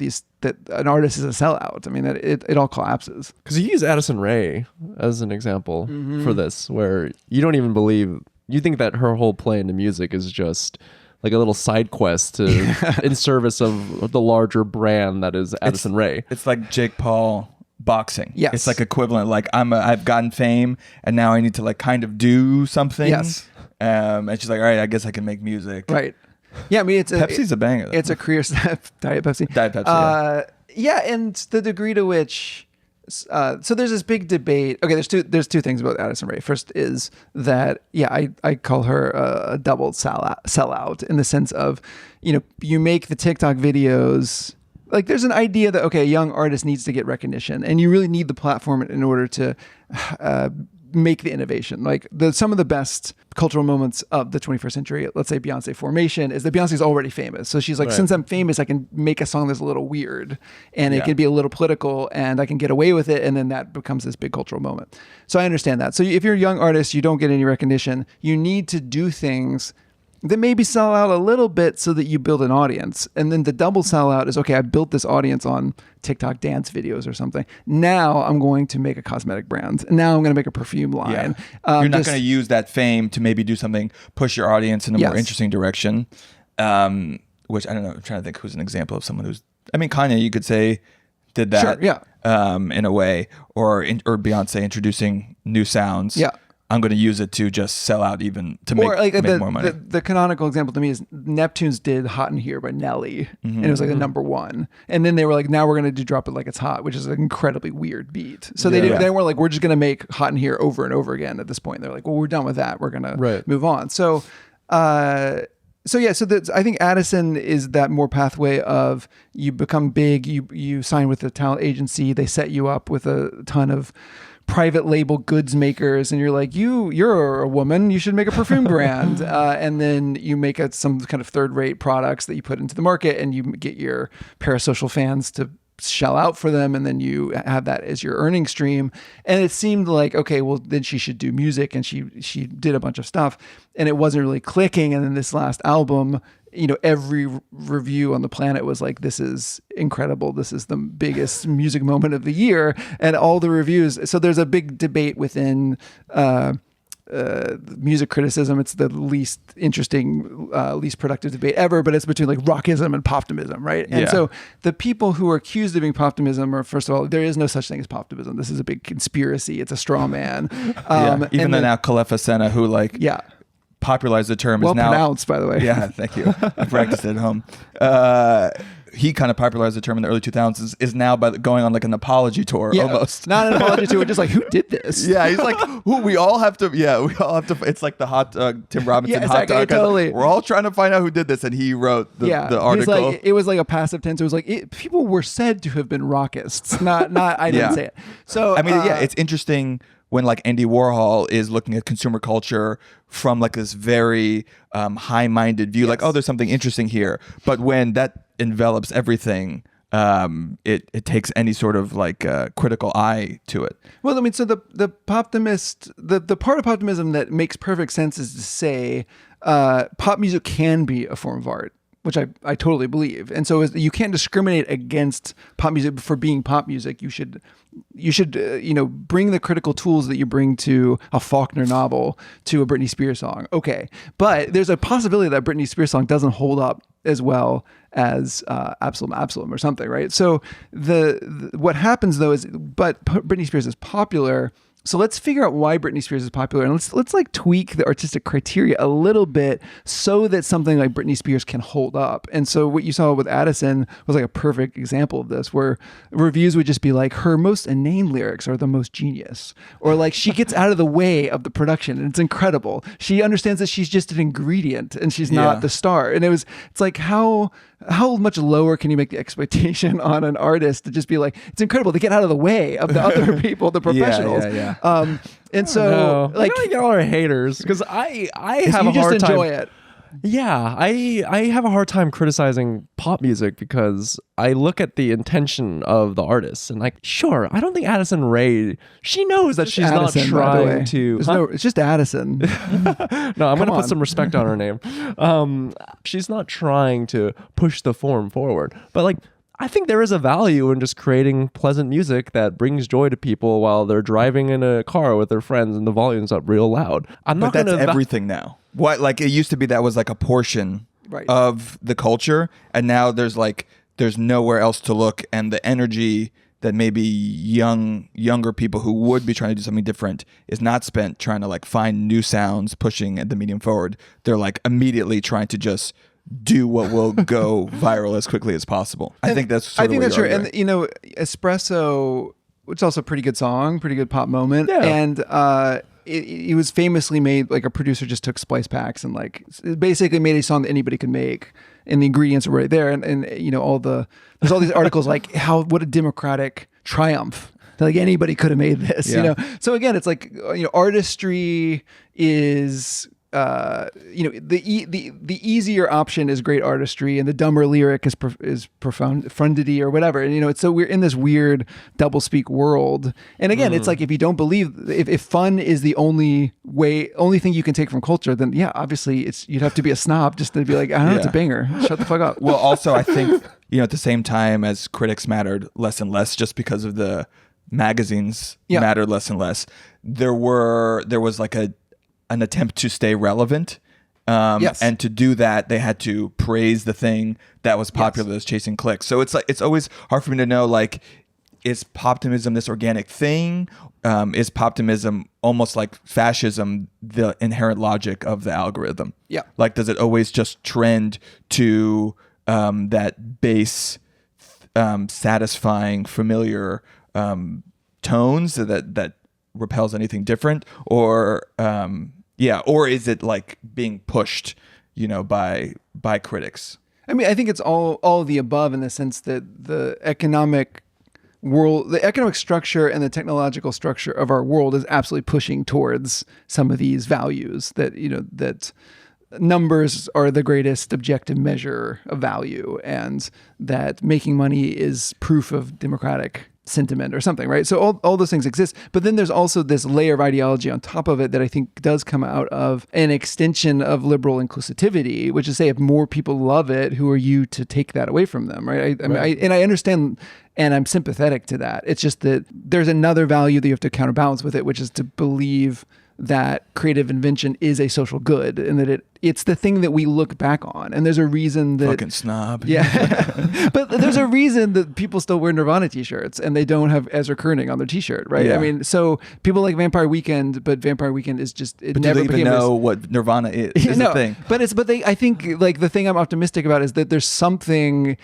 an artist is a sellout. I mean, that it all collapses. Because you use Addison Rae as an example for this, where you don't even believe, you think that her whole play into music is just like a little side quest in service of the larger brand that is Addison Rae. It's like Jake Paul boxing. Yes. It's like equivalent. Like I've gotten fame and now I need to like kind of do something. Yes. And she's like, all right, I guess I can make music. Right. Yeah, I mean, Pepsi's a banger. Though. It's a career step. Diet Pepsi. Diet Pepsi. Yeah, and the degree to which. So there's this big debate. Okay, there's two things about Addison Rae. First is that I call her a double sellout in the sense of, you make the TikTok videos. Like there's an idea that, okay, a young artist needs to get recognition and you really need the platform in order to make the innovation. Like some of the best cultural moments of the 21st century, let's say Beyonce Formation, is that Beyonce's already famous. So she's like, right. Since I'm famous, I can make a song that's a little weird and it can be a little political and I can get away with it. And then that becomes this big cultural moment. So I understand that. So if you're a young artist, you don't get any recognition, you need to do things that maybe sell out a little bit so that you build an audience. And then the double sellout is, okay, I built this audience on TikTok dance videos or something. Now I'm going to make a cosmetic brand. Now I'm going to make a perfume line. You're not going to use that fame to maybe do something, push your audience in a more interesting direction. Which I don't know, I'm trying to think who's an example of someone Kanye, you could say, did that in a way, or Beyonce introducing new sounds. Yeah. I'm going to use it to just sell out even to make more money. The canonical example to me is Neptunes did Hot in Here by Nelly, and it was like the number one. And then they were like, now we're going to do Drop It Like It's Hot, which is an incredibly weird beat. So they weren't like, we're just going to make Hot in Here over and over again at this point. They're like, well, we're done with that. We're going to move on. So I think Addison is that more pathway of you become big, you sign with a talent agency, they set you up with a ton of private label goods makers, and you're like, you're a woman, you should make a perfume brand, and then you make some kind of third-rate products that you put into the market, and you get your parasocial fans to shell out for them, and then you have that as your earning stream. And it seemed like, okay, well then she should do music, and she did a bunch of stuff, and it wasn't really clicking. And then this last album, every review on the planet was like, this is incredible, this is the biggest music moment of the year, and all the reviews. So there's a big debate within music criticism. It's the least interesting, least productive debate ever, but it's between like rockism and poptimism, right? And so the people who are accused of being poptimism are, first of all, there is no such thing as poptimism. This is a big conspiracy. It's a straw man. Even though now Kalefa Sena, who popularized the term, well is now pronounced, by the way. Yeah, thank you. I practiced it at home. He kind of popularized the term in the early 2000s, is now going on like an apology tour almost. Not an apology tour, just like, who did this? Yeah, he's like, we all have to, it's like the hot Tim Robinson hot dog. Totally. We're all trying to find out who did this, and he wrote the article. It was like a passive tense. It was like, people were said to have been rockists, not I didn't say it. So I mean, it's interesting when like Andy Warhol is looking at consumer culture from like this very high-minded view, like, oh, there's something interesting here. But when that envelops everything, it takes any sort of like critical eye to it. Well, I mean, so the poptimist, the part of poptimism that makes perfect sense is to say pop music can be a form of art, which I totally believe. And so you can't discriminate against pop music for being pop music. You should bring the critical tools that you bring to a Faulkner novel to a Britney Spears song. Okay. But there's a possibility that Britney Spears song doesn't hold up as well as Absalom or something, right? So what happens though is, but Britney Spears is popular. So let's figure out why Britney Spears is popular, and let's like tweak the artistic criteria a little bit so that something like Britney Spears can hold up. And so what you saw with Addison was like a perfect example of this, where reviews would just be like, her most inane lyrics are the most genius, or like she gets out of the way of the production and it's incredible. She understands that she's just an ingredient and she's not the star. And it's like, how much lower can you make the expectation on an artist to just be like, it's incredible, they get out of the way of the other people, the professionals. And so like, I don't get all our haters, because I have you a just hard time. enjoy it. Yeah, I have a hard time criticizing pop music because I look at the intention of the artists and like, sure, I don't think Addison Rae, she knows that she's Addison, not by the way. trying to. There's no, it's just Addison. No, I'm going to on. put some respect on her name. She's not trying to push the form forward, but like, I think there is a value in just creating pleasant music that brings joy to people while they're driving in a car with their friends and the volume's up real loud. I'm But not that's going to everything now. What, like, it used to be that was like a portion Right. of the culture, and now there's nowhere else to look, and the energy that maybe younger people who would be trying to do something different is not spent trying to like find new sounds, pushing the medium forward. They're like immediately trying to just do what will go viral as quickly as possible. I think that's sort I of think where that's you true. are, And right? you know, Espresso, which is also a pretty good song, pretty good pop moment. Yeah. And it was famously made like a producer just took splice packs and like basically made a song that anybody could make, and the ingredients were right there. And you know, there's all these articles like what a democratic triumph. Like anybody could have made this, you Yeah. know. So again, it's like, you know, artistry is you know, the easier option is great artistry, and the dumber lyric is profundity or whatever. And you know, it's so we're in this weird doublespeak world. And again, it's like if you don't believe if fun is the only thing you can take from culture, then yeah, obviously you'd have to be a snob just to be like, I don't know, it's a Yeah. banger. Shut the fuck up. Well, also, I think, you know, at the same time as critics mattered less and less just because of the magazines Yeah. mattered less and less, there was like an attempt to stay relevant. Yes. And to do that, they had to praise the thing that was popular, that was chasing clicks. So it's like, it's always hard for me to know, like, is poptimism this organic thing? Is poptimism almost like fascism, the inherent logic of the algorithm? Yeah. Like, does it always just trend to that base, satisfying, familiar tones that repels anything different? Or or is it like being pushed, you know, by critics? I mean, I think it's all of the above in the sense that the economic structure and the technological structure of our world is absolutely pushing towards some of these values that, you know, that numbers are the greatest objective measure of value, and that making money is proof of democratic sentiment or something, right? So all those things exist, but then there's also this layer of ideology on top of it that I think does come out of an extension of liberal inclusivity, which is, say, if more people love it, who are you to take that away from them, right? I mean, I understand, and I'm sympathetic to that. It's just that there's another value that you have to counterbalance with it, which is to believe that creative invention is a social good, and that it's the thing that we look back on. And there's a reason that Fucking snob. yeah, but there's a reason that people still wear Nirvana t-shirts and they don't have Ezra Koenig on their t-shirt, right? Yeah. I mean, so people like Vampire Weekend, but Vampire Weekend is just But do never they even became know what Nirvana is? Is no, the thing. but I think like the thing I'm optimistic about is that there's something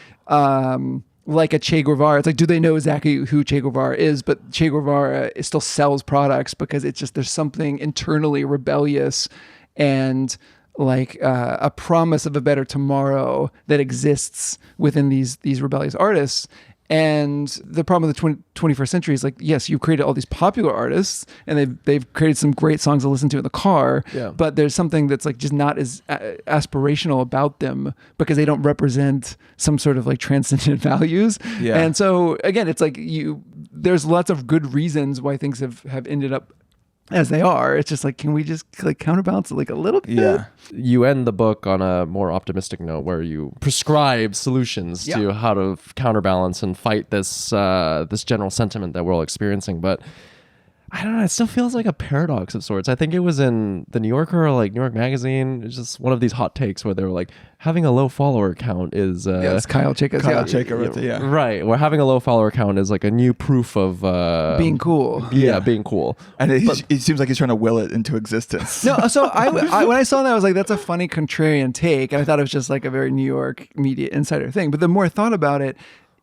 like a Che Guevara. It's like, do they know exactly who Che Guevara is? But Che Guevara still sells products because it's just, there's something internally rebellious and like a promise of a better tomorrow that exists within these rebellious artists. And the problem of the 21st century is like, yes, you've created all these popular artists and they've created some great songs to listen to in the car, Yeah. but there's something that's like just not as aspirational about them because they don't represent some sort of like transcendent values. Yeah. And so again, it's like there's lots of good reasons why things have ended up as they are. It's just like, can we just like counterbalance it like a little bit? Yeah. You end the book on a more optimistic note where you prescribe solutions to how to counterbalance and fight this this general sentiment that we're all experiencing. But I don't know, it still feels like a paradox of sorts. I think it was in the New Yorker or like New York Magazine. It's just one of these hot takes where they were like, having a low follower count is Yeah, it's Kyle Chicas. Kyle yeah. Chayka wrote that, yeah. Right. Where having a low follower count is like a new proof of Being cool. Yeah, being cool. And it seems like he's trying to will it into existence. No, so I when I saw that, I was like, that's a funny contrarian take. And I thought it was just like a very New York media insider thing. But the more I thought about it,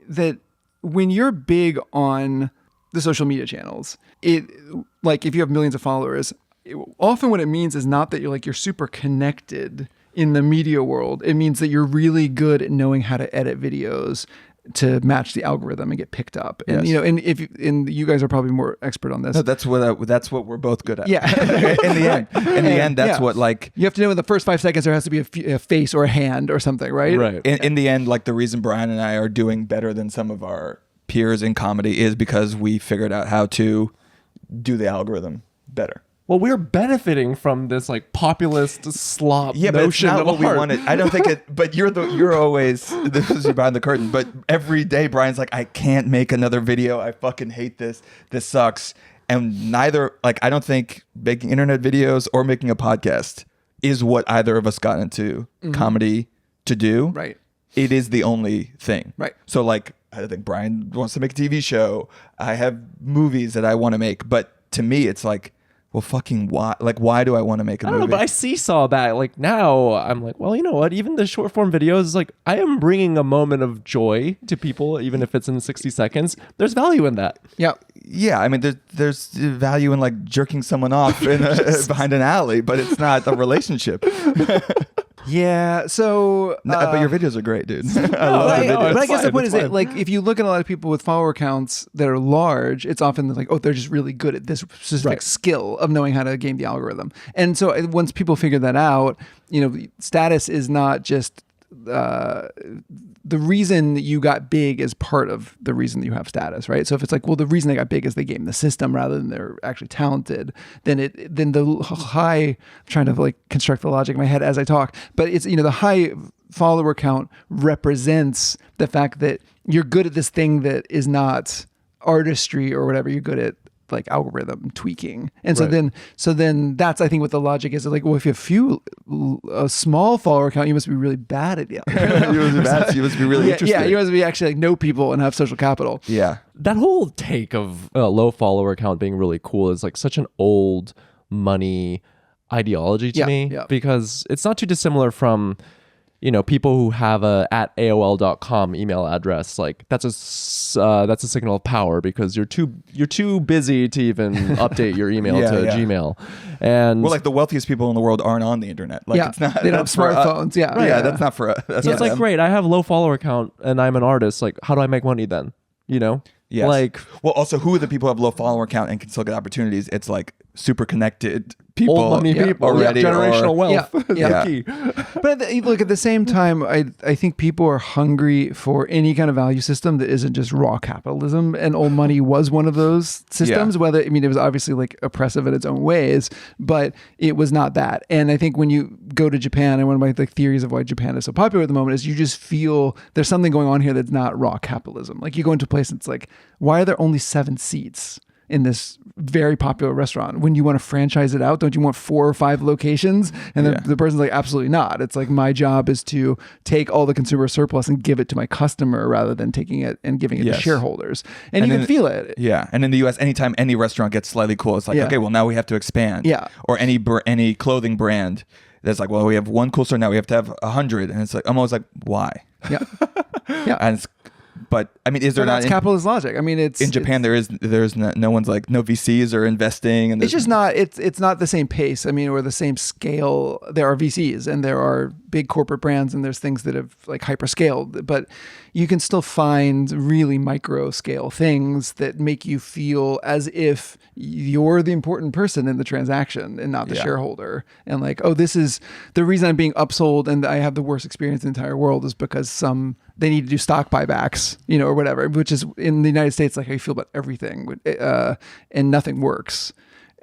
that when you're big on the social media channels, it like if you have millions of followers, often what it means is not that you're super connected in the media world. It means that you're really good at knowing how to edit videos to match the algorithm and get picked up. And Yes. and you guys are probably more expert on this. No, that's what we're both good at. Yeah. in the end, that's yeah. what like. You have to know in the first 5 seconds there has to be a face or a hand or something, right? Right. In the end, like the reason Brian and I are doing better than some of our peers in comedy is because we figured out how to do the algorithm better. Well, we're benefiting from this like populist slop Yeah, but it's notion not of what we art. wanted. I don't think it. But you're always this is behind the curtain. But every day, Brian's like, I can't make another video. I fucking hate this. This sucks. And neither, like, I don't think making internet videos or making a podcast is what either of us got into comedy to do. Right. It is the only thing. Right. So like, I think Brian wants to make a TV show. I have movies that I want to make. But to me, it's like, well, fucking why? Like, why do I want to make a I don't movie? know, but I seesaw that. Like now, I'm like, well, you know what? Even the short form videos, like I am bringing a moment of joy to people, even if it's in 60 seconds. There's value in that. Yeah. Yeah, I mean, there's value in like jerking someone off behind an alley, but it's not a relationship. Yeah. So, No, but your videos are great, dude. I love But your videos. I guess the fine, point it's is fine. that, like, if you look at a lot of people with follower counts that are large, it's often like, oh, they're just really good at this specific Right. skill of knowing how to game the algorithm. And so once people figure that out, status is not just the reason you got big is part of the reason that you have status, right? So if it's like, well, the reason they got big is they game the system rather than they're actually talented, then the high, I'm trying to like construct the logic in my head as I talk, but it's, the high follower count represents the fact that you're good at this thing that is not artistry or whatever. You're good at like algorithm tweaking. And Right. so then that's, I think, what the logic is. Like, well, if you have a small follower count, you must be really bad at the algorithm. You must be really interesting. Yeah, you must be actually like know people and have social capital. Yeah. That whole take of a low follower count being really cool is like such an old money ideology to Yeah, me yeah. because it's not too dissimilar from people who have a at AOL.com email address. Like that's a signal of power because you're too busy to even update your email Yeah, to yeah. Gmail. And Well, like the wealthiest people in the world aren't on the internet. Like Yeah, it's not. they don't have that's for us. smartphones. Yeah, Yeah, yeah. that's not for us. That's so not it's like, them. great, I have low follower count and I'm an artist. Like, how do I make money then? Yes. Like well, also, who are the people who have low follower count and can still get opportunities? It's like super connected people, old money yeah, people, already, generational or- wealth. Yeah, is the yeah. key. But look, at the same time, I think people are hungry for any kind of value system that isn't just raw capitalism. And old money was one of those systems. Yeah. It was obviously like oppressive in its own ways, but it was not that. And I think when you go to Japan, and one of my theories of why Japan is so popular at the moment is you just feel there's something going on here that's not raw capitalism. Like you go into a place and it's like, why are there only 7 seats in this very popular restaurant? When you want to franchise it out, don't you want 4 or 5 locations? And then Yeah. the person's like, absolutely not. It's like, my job is to take all the consumer surplus and give it to my customer rather than taking it and giving it to Yes. shareholders. And you then- can feel it. Yeah, and in the U.S., anytime any restaurant gets slightly cool, it's like, Yeah. okay, well now we have to expand. Yeah. Or any clothing brand that's like, well, we have one cool store now, we have to have 100, and it's like, I'm always like, why? Yeah. Yeah. And but I mean, is there So not that's capitalist logic. I mean, it's in Japan? There's no one's like no VCs are investing, and It's just not. It's not the same pace. I mean, or the same scale. There are VCs and there are big corporate brands, and there's things that have like hyper scaled. But you can still find really micro scale things that make you feel as if you're the important person in the transaction and not the Yeah. shareholder. And like, oh, this is the reason I'm being upsold and I have the worst experience in the entire world is because they need to do stock buybacks, or whatever. Which is in the United States like how you feel about everything, and nothing works.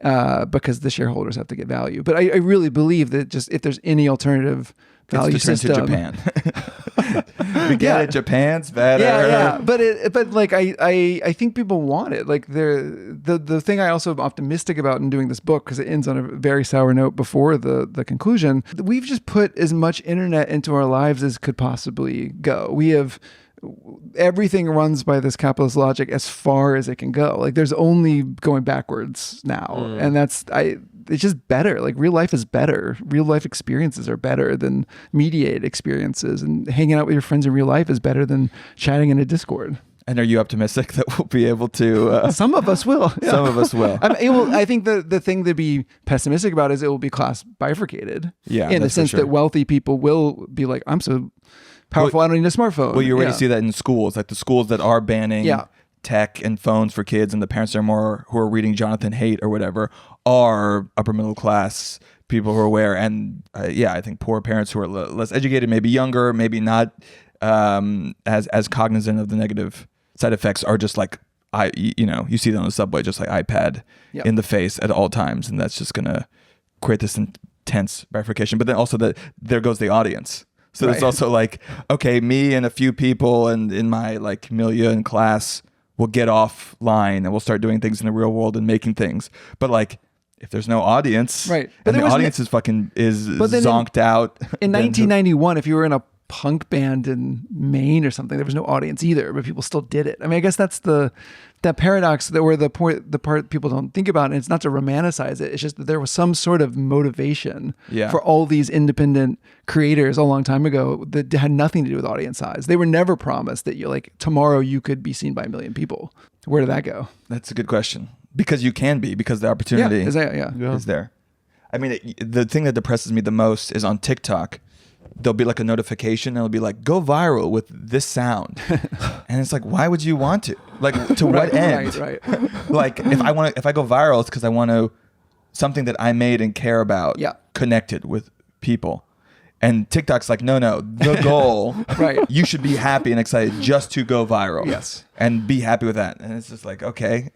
Because the shareholders have to get value. But I really believe that just if there's any alternative value it's just system, into Japan. We get it. Japan's better. yeah. But like I think people want it. Like the thing I also am optimistic about in doing this book, because it ends on a very sour note before the conclusion. We've just put as much internet into our lives as could possibly go. We have. Everything runs by this capitalist logic as far as it can go. Like there's only going backwards now. And it's just better. Like real life is better. Real life experiences are better than mediated experiences, and hanging out with your friends in real life is better than chatting in a Discord. And are you optimistic that we'll be able to? Some of us will. Some of us will. I think the thing to be pessimistic about is it will be class bifurcated. Yeah, in the that's for sense sure. that wealthy people will be like, I'm so powerful. I don't need a smartphone. Well, you already see that in schools, like the schools that are banning Yeah. tech and phones for kids, and the parents are more who are reading Jonathan Haidt or whatever are upper middle class people who are aware. And I think poor parents who are less educated, maybe younger, maybe not as cognizant of the negative side effects, are just like, you see them on the subway, just like iPad in the face at all times, and that's just gonna create this intense bifurcation. But then also there goes the audience. So It's also like, okay, me and a few people and in my like milieu and class will get offline and we'll start doing things in the real world and making things. But like, if there's no audience, Right. But and the audience is zonked out. In 1991, if you were in a punk band in Maine or something, there was no audience either, but people still did it. I mean, I guess that's that paradox the part people don't think about, and it's not to romanticize it. It's just that there was some sort of motivation for all these independent creators a long time ago that had nothing to do with audience size. They were never promised that tomorrow you could be seen by 1 million people. Where did that go? That's a good question. Because you can be, because the opportunity is there. I mean, the thing that depresses me the most is on TikTok, there'll be like a notification and it'll be like, go viral with this sound. And it's like, why would you want to? Like, to what end? Right. Like, if I go viral, it's because I want to, something that I made and care about connected with people. And TikTok's like, no, the goal, you should be happy and excited just to go viral. Yes. And be happy with that. And it's just like, okay.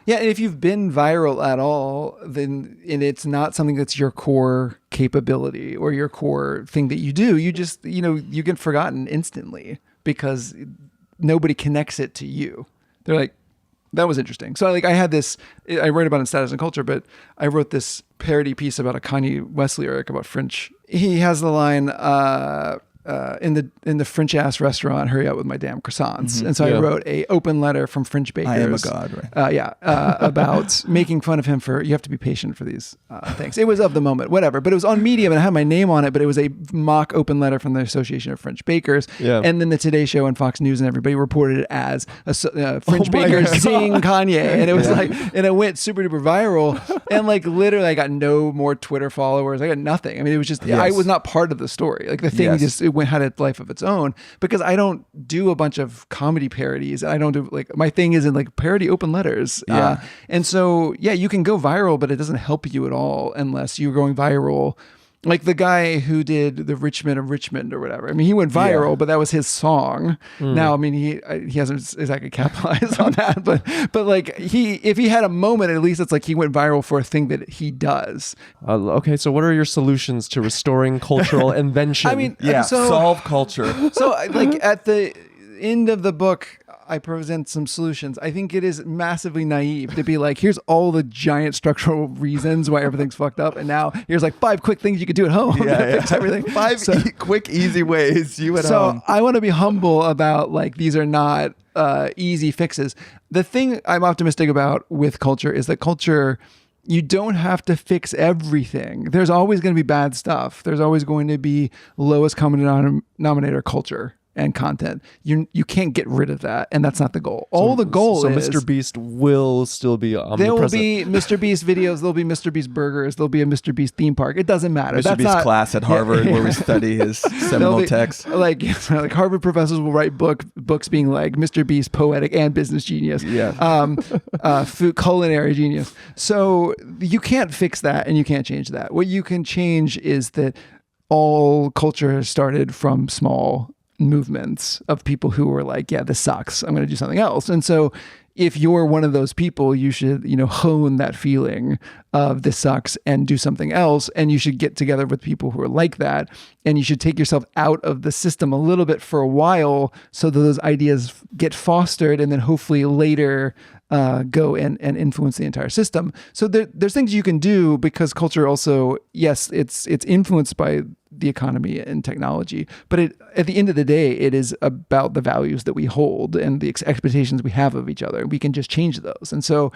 Yeah, and if you've been viral at all, and it's not something that's your core capability or your core thing that you do, you just, you get forgotten instantly because nobody connects it to you. They're like, that was interesting. So I had this, I write about it in Status and Culture, but I wrote this parody piece about a Kanye West lyric about French. He has the line, in the French ass restaurant, hurry up with my damn croissants. Mm-hmm. And so I wrote a open letter from French bakers. I am a god, right? About making fun of him for, you have to be patient for these things. It was of the moment, whatever, but it was on Medium and I had my name on it, but it was a mock open letter from the Association of French Bakers. Yeah. And then the Today Show and Fox News and everybody reported it as French bakers seeing Kanye. And it was and it went super duper viral. And like literally I got no more Twitter followers. I got nothing. I mean, it was just, I was not part of the story. Like the thing just, it had a life of its own because I don't do a bunch of comedy parodies. I don't do my thing isn't like parody open letters. And so, you can go viral, but it doesn't help you at all unless you're going viral. Like the guy who did the Richmond of Richmond or whatever. I mean, he went viral, but that was his song. Now, I mean, he hasn't exactly capitalized on that, but like if he had a moment, at least it's like he went viral for a thing that he does. Okay, so what are your solutions to restoring cultural invention? I mean, solve culture. So like at the end of the book, I present some solutions. I think it is massively naive to be like, here's all the giant structural reasons why everything's fucked up, and now here's like 5 quick things you could do at home to fix everything. 5 quick, easy ways you at home. So I want to be humble about like these are not easy fixes. The thing I'm optimistic about with culture is that culture, you don't have to fix everything. There's always going to be bad stuff. There's always going to be lowest common denominator culture and content. You can't get rid of that, and that's not the goal. The goal is Mr. Beast will still be omnipresent. There will be Mr. Beast videos. There'll be Mr. Beast burgers. There'll be a Mr. Beast theme park. It doesn't matter. Mr. Beast class at Harvard where we study his seminal texts. Like Harvard professors will write books being like Mr. Beast poetic and business genius. Food culinary genius. So you can't fix that, and you can't change that. What you can change is that all culture has started from small movements of people who were like, this sucks, I'm going to do something else. And so if you're one of those people, you should, hone that feeling of this sucks and do something else. And you should get together with people who are like that. And you should take yourself out of the system a little bit for a while so that those ideas get fostered and then hopefully later go and influence the entire system. So there's things you can do because culture also, yes, it's influenced by the economy and technology, but at the end of the day, it is about the values that we hold and the expectations we have of each other. We can just change those. And so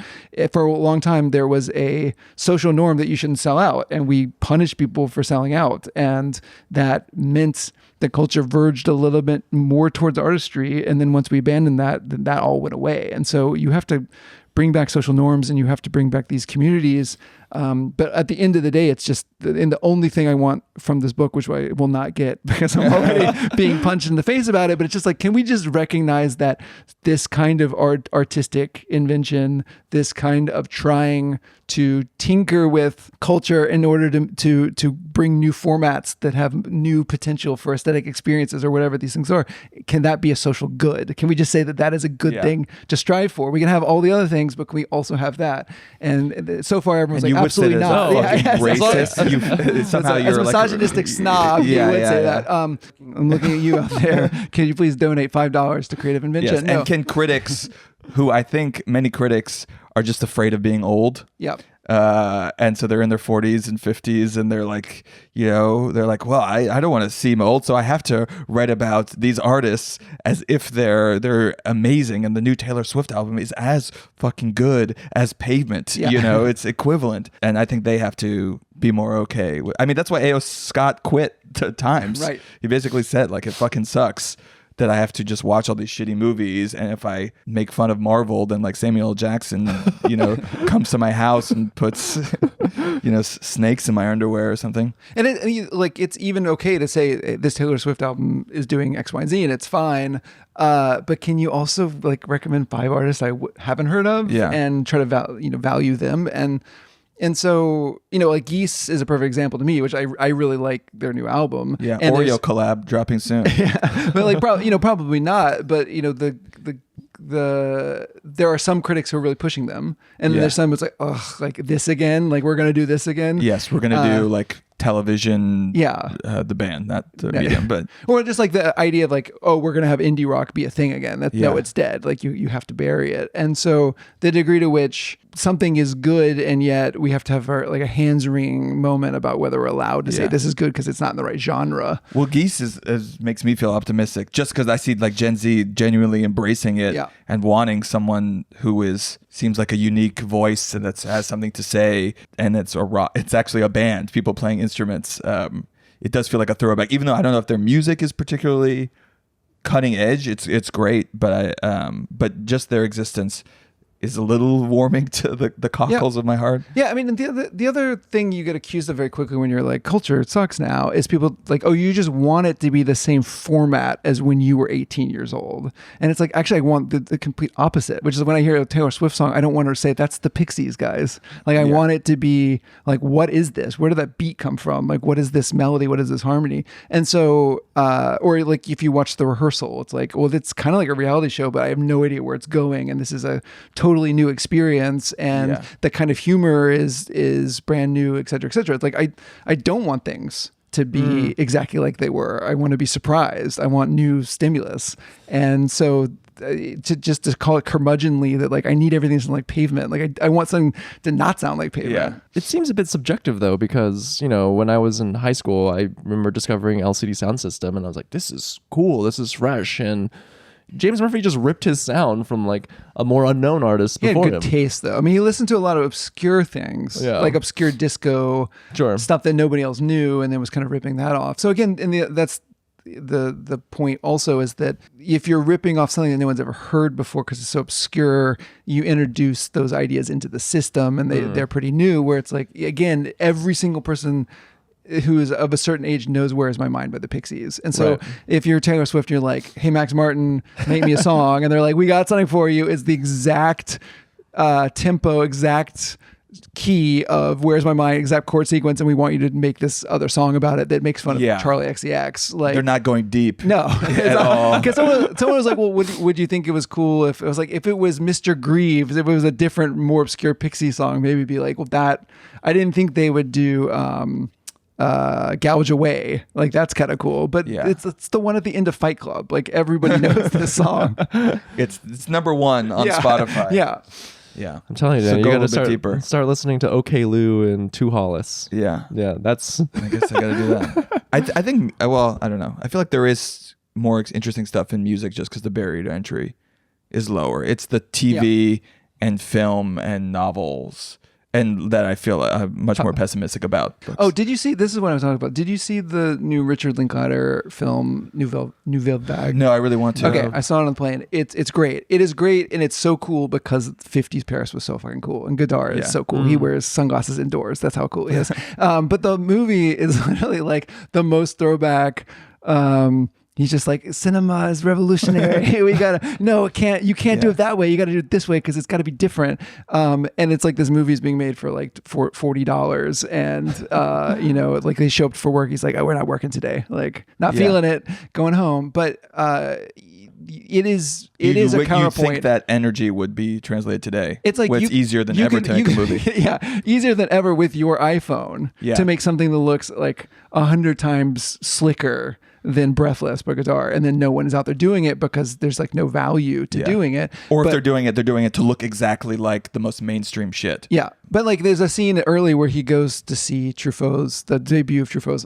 for a long time, there was a social norm that you shouldn't sell out, and we punished people for selling out. And that meant the culture verged a little bit more towards artistry. And then once we abandoned that, then that all went away. And so you have to bring back social norms and you have to bring back these communities. But at the end of the day, it's just, and the only thing I want from this book, which I will not get because I'm already being punched in the face about it, but it's just like, can we just recognize that this kind of artistic invention, this kind of trying to tinker with culture in order to bring new formats that have new potential for aesthetic experiences or whatever these things are, can that be a social good? Can we just say that that is a good thing to strive for? We can have all the other things, but can we also have that? And so far, everyone's like, absolutely not. Racist. Somehow as a you're misogynistic snob, you would say that. I'm looking at you out there. Can you please donate $5 to Creative Invention? Yes. No. And can critics, who I think many critics are just afraid of being old. Yep. And so they're in their 40s and 50s and they're like, they're like, well, I don't want to seem old, so I have to write about these artists as if they're amazing, and the new Taylor Swift album is as fucking good as Pavement. It's equivalent. And I think they have to be more okay with, I mean, that's why A.O. Scott quit Times. Right. He basically said, like, it fucking sucks that I have to just watch all these shitty movies, and if I make fun of Marvel, then like Samuel L. Jackson, comes to my house and puts, snakes in my underwear or something. And it's even okay to say this Taylor Swift album is doing X, Y, and Z, and it's fine. But can you also like recommend 5 artists I haven't heard of, and try to value them? And so, like Geese is a perfect example to me, which I really like their new album. Yeah, and Oreo collab dropping soon. Yeah, but like probably not. But there are some critics who are really pushing them, and then there's some it's like, ugh, like this again, like we're gonna do this again. Yes, we're gonna do like Television, the band, not the medium, but or just like the idea of like, oh, we're gonna have indie rock be a thing again. No, it's dead. Like you have to bury it. And so the degree to which something is good, and yet we have to have like a hands-wringing moment about whether we're allowed to say this is good because it's not in the right genre. Well, Geese is makes me feel optimistic just because I see like Gen Z genuinely embracing it and wanting someone who seems like a unique voice and that has something to say, and it's actually a band, people playing instruments. It does feel like a throwback, even though I don't know if their music is particularly cutting edge. It's great, but but just their existence is a little warming to the cockles of my heart. Yeah, I mean, and the other thing you get accused of very quickly when you're like, culture sucks now, is people like, oh, you just want it to be the same format as when you were 18 years old. And it's like, actually, I want the complete opposite, which is when I hear a Taylor Swift song, I don't want her to say, that's the Pixies, guys. Like, I want it to be like, what is this? Where did that beat come from? Like, what is this melody? What is this harmony? And so, or like if you watch The Rehearsal, it's like, well, it's kind of like a reality show, but I have no idea where it's going. And this is a totally new experience, and the kind of humor is brand new, et cetera, et cetera. It's like I don't want things to be exactly like they were. I want to be surprised. I want new stimulus. And so to call it curmudgeonly that like I need everything to sound like Pavement, like I want something to not sound like Pavement. It seems a bit subjective though, because when I was in high school, I remember discovering LCD Sound System, and I was like, this is cool, this is fresh. And James Murphy just ripped his sound from like a more unknown artist before him. He had good taste though. I mean, he listened to a lot of obscure things, like obscure disco stuff that nobody else knew, and then was kind of ripping that off. So again, that's the point also, is that if you're ripping off something that no one's ever heard before because it's so obscure, you introduce those ideas into the system, and they're pretty new, where it's like, again, every single person who is of a certain age knows Where Is My Mind by the Pixies. And so if you're Taylor Swift and you're like, hey, Max Martin, make me a song, and they're like, we got something for you, it's the exact tempo, exact key of Where's My Mind, exact chord sequence, and we want you to make this other song about it that makes fun of Charlie XCX. Like, they're not going deep. No. At all. Because someone was like, well, would you think it was cool if it was like, if it was Mr. Greaves, if it was a different, more obscure Pixie song, maybe be like, well, that, I didn't think they would do Gouge Away, like that's kind of cool, but it's the one at the end of Fight Club, like everybody knows this song. It's number one on Spotify. I'm telling you, so Dan, go you a gotta little bit deeper. start listening to OK Lou and Two Hollis. That's I guess I gotta do that. I think, well, I don't know, I feel like there is more interesting stuff in music just because the barrier to entry is lower. It's the TV and film and novels and that I feel much more pessimistic about books. Oh, did you see? This is what I was talking about. Did you see the new Richard Linklater film, Nouvelle Vague? No, I really want to. Okay, I saw it on the plane. It's great. It is great, and it's so cool because 50s Paris was so fucking cool, and Godard is so cool. He wears sunglasses indoors. That's how cool he is. But the movie is literally like the most throwback. He's just like, cinema is revolutionary. We gotta, no, it can't. You can't do it that way. You got to do it this way because it's got to be different. And it's like this movie's being made for like $40, and like they show up for work. He's like, oh, we're not working today. Like, not feeling it, going home. But it is a counterpoint. You think that energy would be translated today? It's like it's easier than ever to make a movie. Yeah, easier than ever with your iPhone to make something that looks like 100 times slicker than Breathless by Godard, and then no one is out there doing it because there's like no value to doing it. Or if they're doing it to look exactly like the most mainstream shit. Yeah, but like there's a scene early where he goes to see the debut of Truffaut's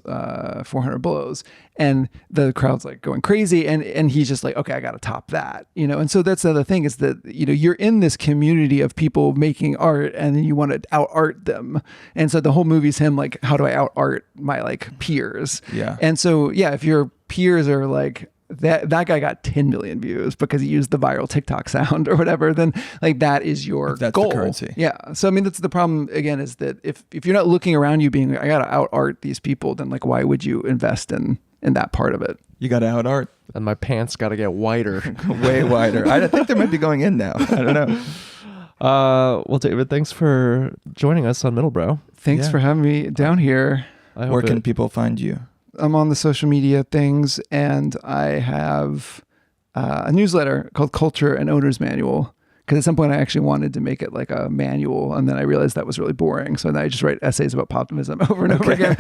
400 Blows, and the crowd's like going crazy, and he's just like, okay, I got to top that, and so that's the other thing is that you're in this community of people making art, and you want to out art them, and so the whole movie's him like, how do I out art my like peers? And so if your peers are like, that guy got 10 million views because he used the viral TikTok sound or whatever, then like that is your that's goal. The currency. Yeah. So I mean, that's the problem again, is that if you're not looking around you being like, I gotta out art these people, then like why would you invest in that part of it? You gotta out art. And my pants got to get wider. Way wider. I think they might be going in now. I don't know. Well, David, thanks for joining us on Middlebrow. Thanks for having me down here. Where can people find you? I'm on the social media things, and I have a newsletter called Culture and Owner's Manual, because at some point I actually wanted to make it like a manual, and then I realized that was really boring. So then I just write essays about poptimism over and over again.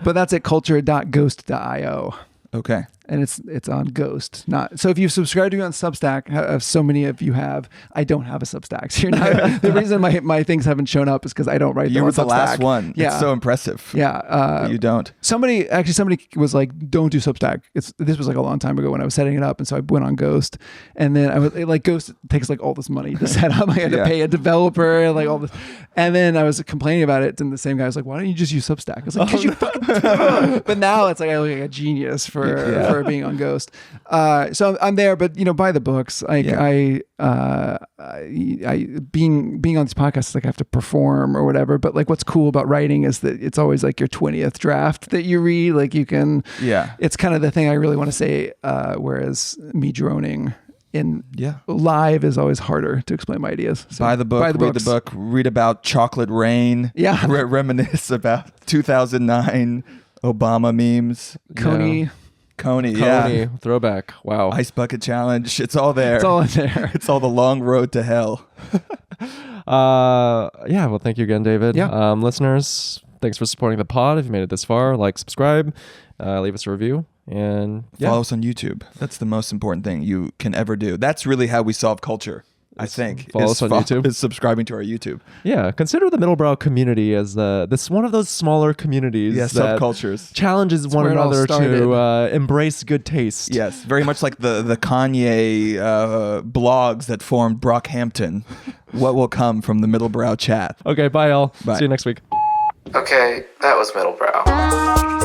But that's at culture.ghost.io. Okay. And it's on Ghost. So if you subscribe to me on Substack, as so many of you have, I don't have a Substack. So you're not, the reason my things haven't shown up is because I don't write them You on were Substack. the last one. Yeah. It's so impressive. Yeah. You don't. Somebody was like, don't do Substack. This was like a long time ago when I was setting it up. And so I went on Ghost, and then I was like, Ghost takes like all this money to set up. I had to pay a developer and like all this. And then I was complaining about it. And the same guy was like, why don't you just use Substack? I was like, you fucking but now it's like, I look like a genius for being on Ghost. So I'm there, but buy the books. Like I being on these podcasts, like I have to perform or whatever. But like, what's cool about writing is that it's always like your 20th draft that you read. Like you can, it's kind of the thing I really want to say. Whereas me droning in live is always harder to explain my ideas. So buy the book, read the book, read about Chocolate Rain. Yeah. Reminisce about 2009 Obama memes. Coney, throwback. Wow. Ice Bucket Challenge. It's all there. It's all in there. It's all the long road to hell. Well, thank you again, David. Yeah. Listeners, thanks for supporting the pod. If you made it this far, like, subscribe, leave us a review, and follow us on YouTube. That's the most important thing you can ever do. That's really how we solve culture. I think follow us on YouTube. Is subscribing to our YouTube. Yeah, consider the Middlebrow community as this one of those smaller communities. Yeah, that subcultures challenges one another to embrace good taste. Yes, very much like the Kanye blogs that formed Brockhampton. What will come from the Middlebrow chat? Okay, bye all. Bye. See you next week. Okay, that was Middlebrow.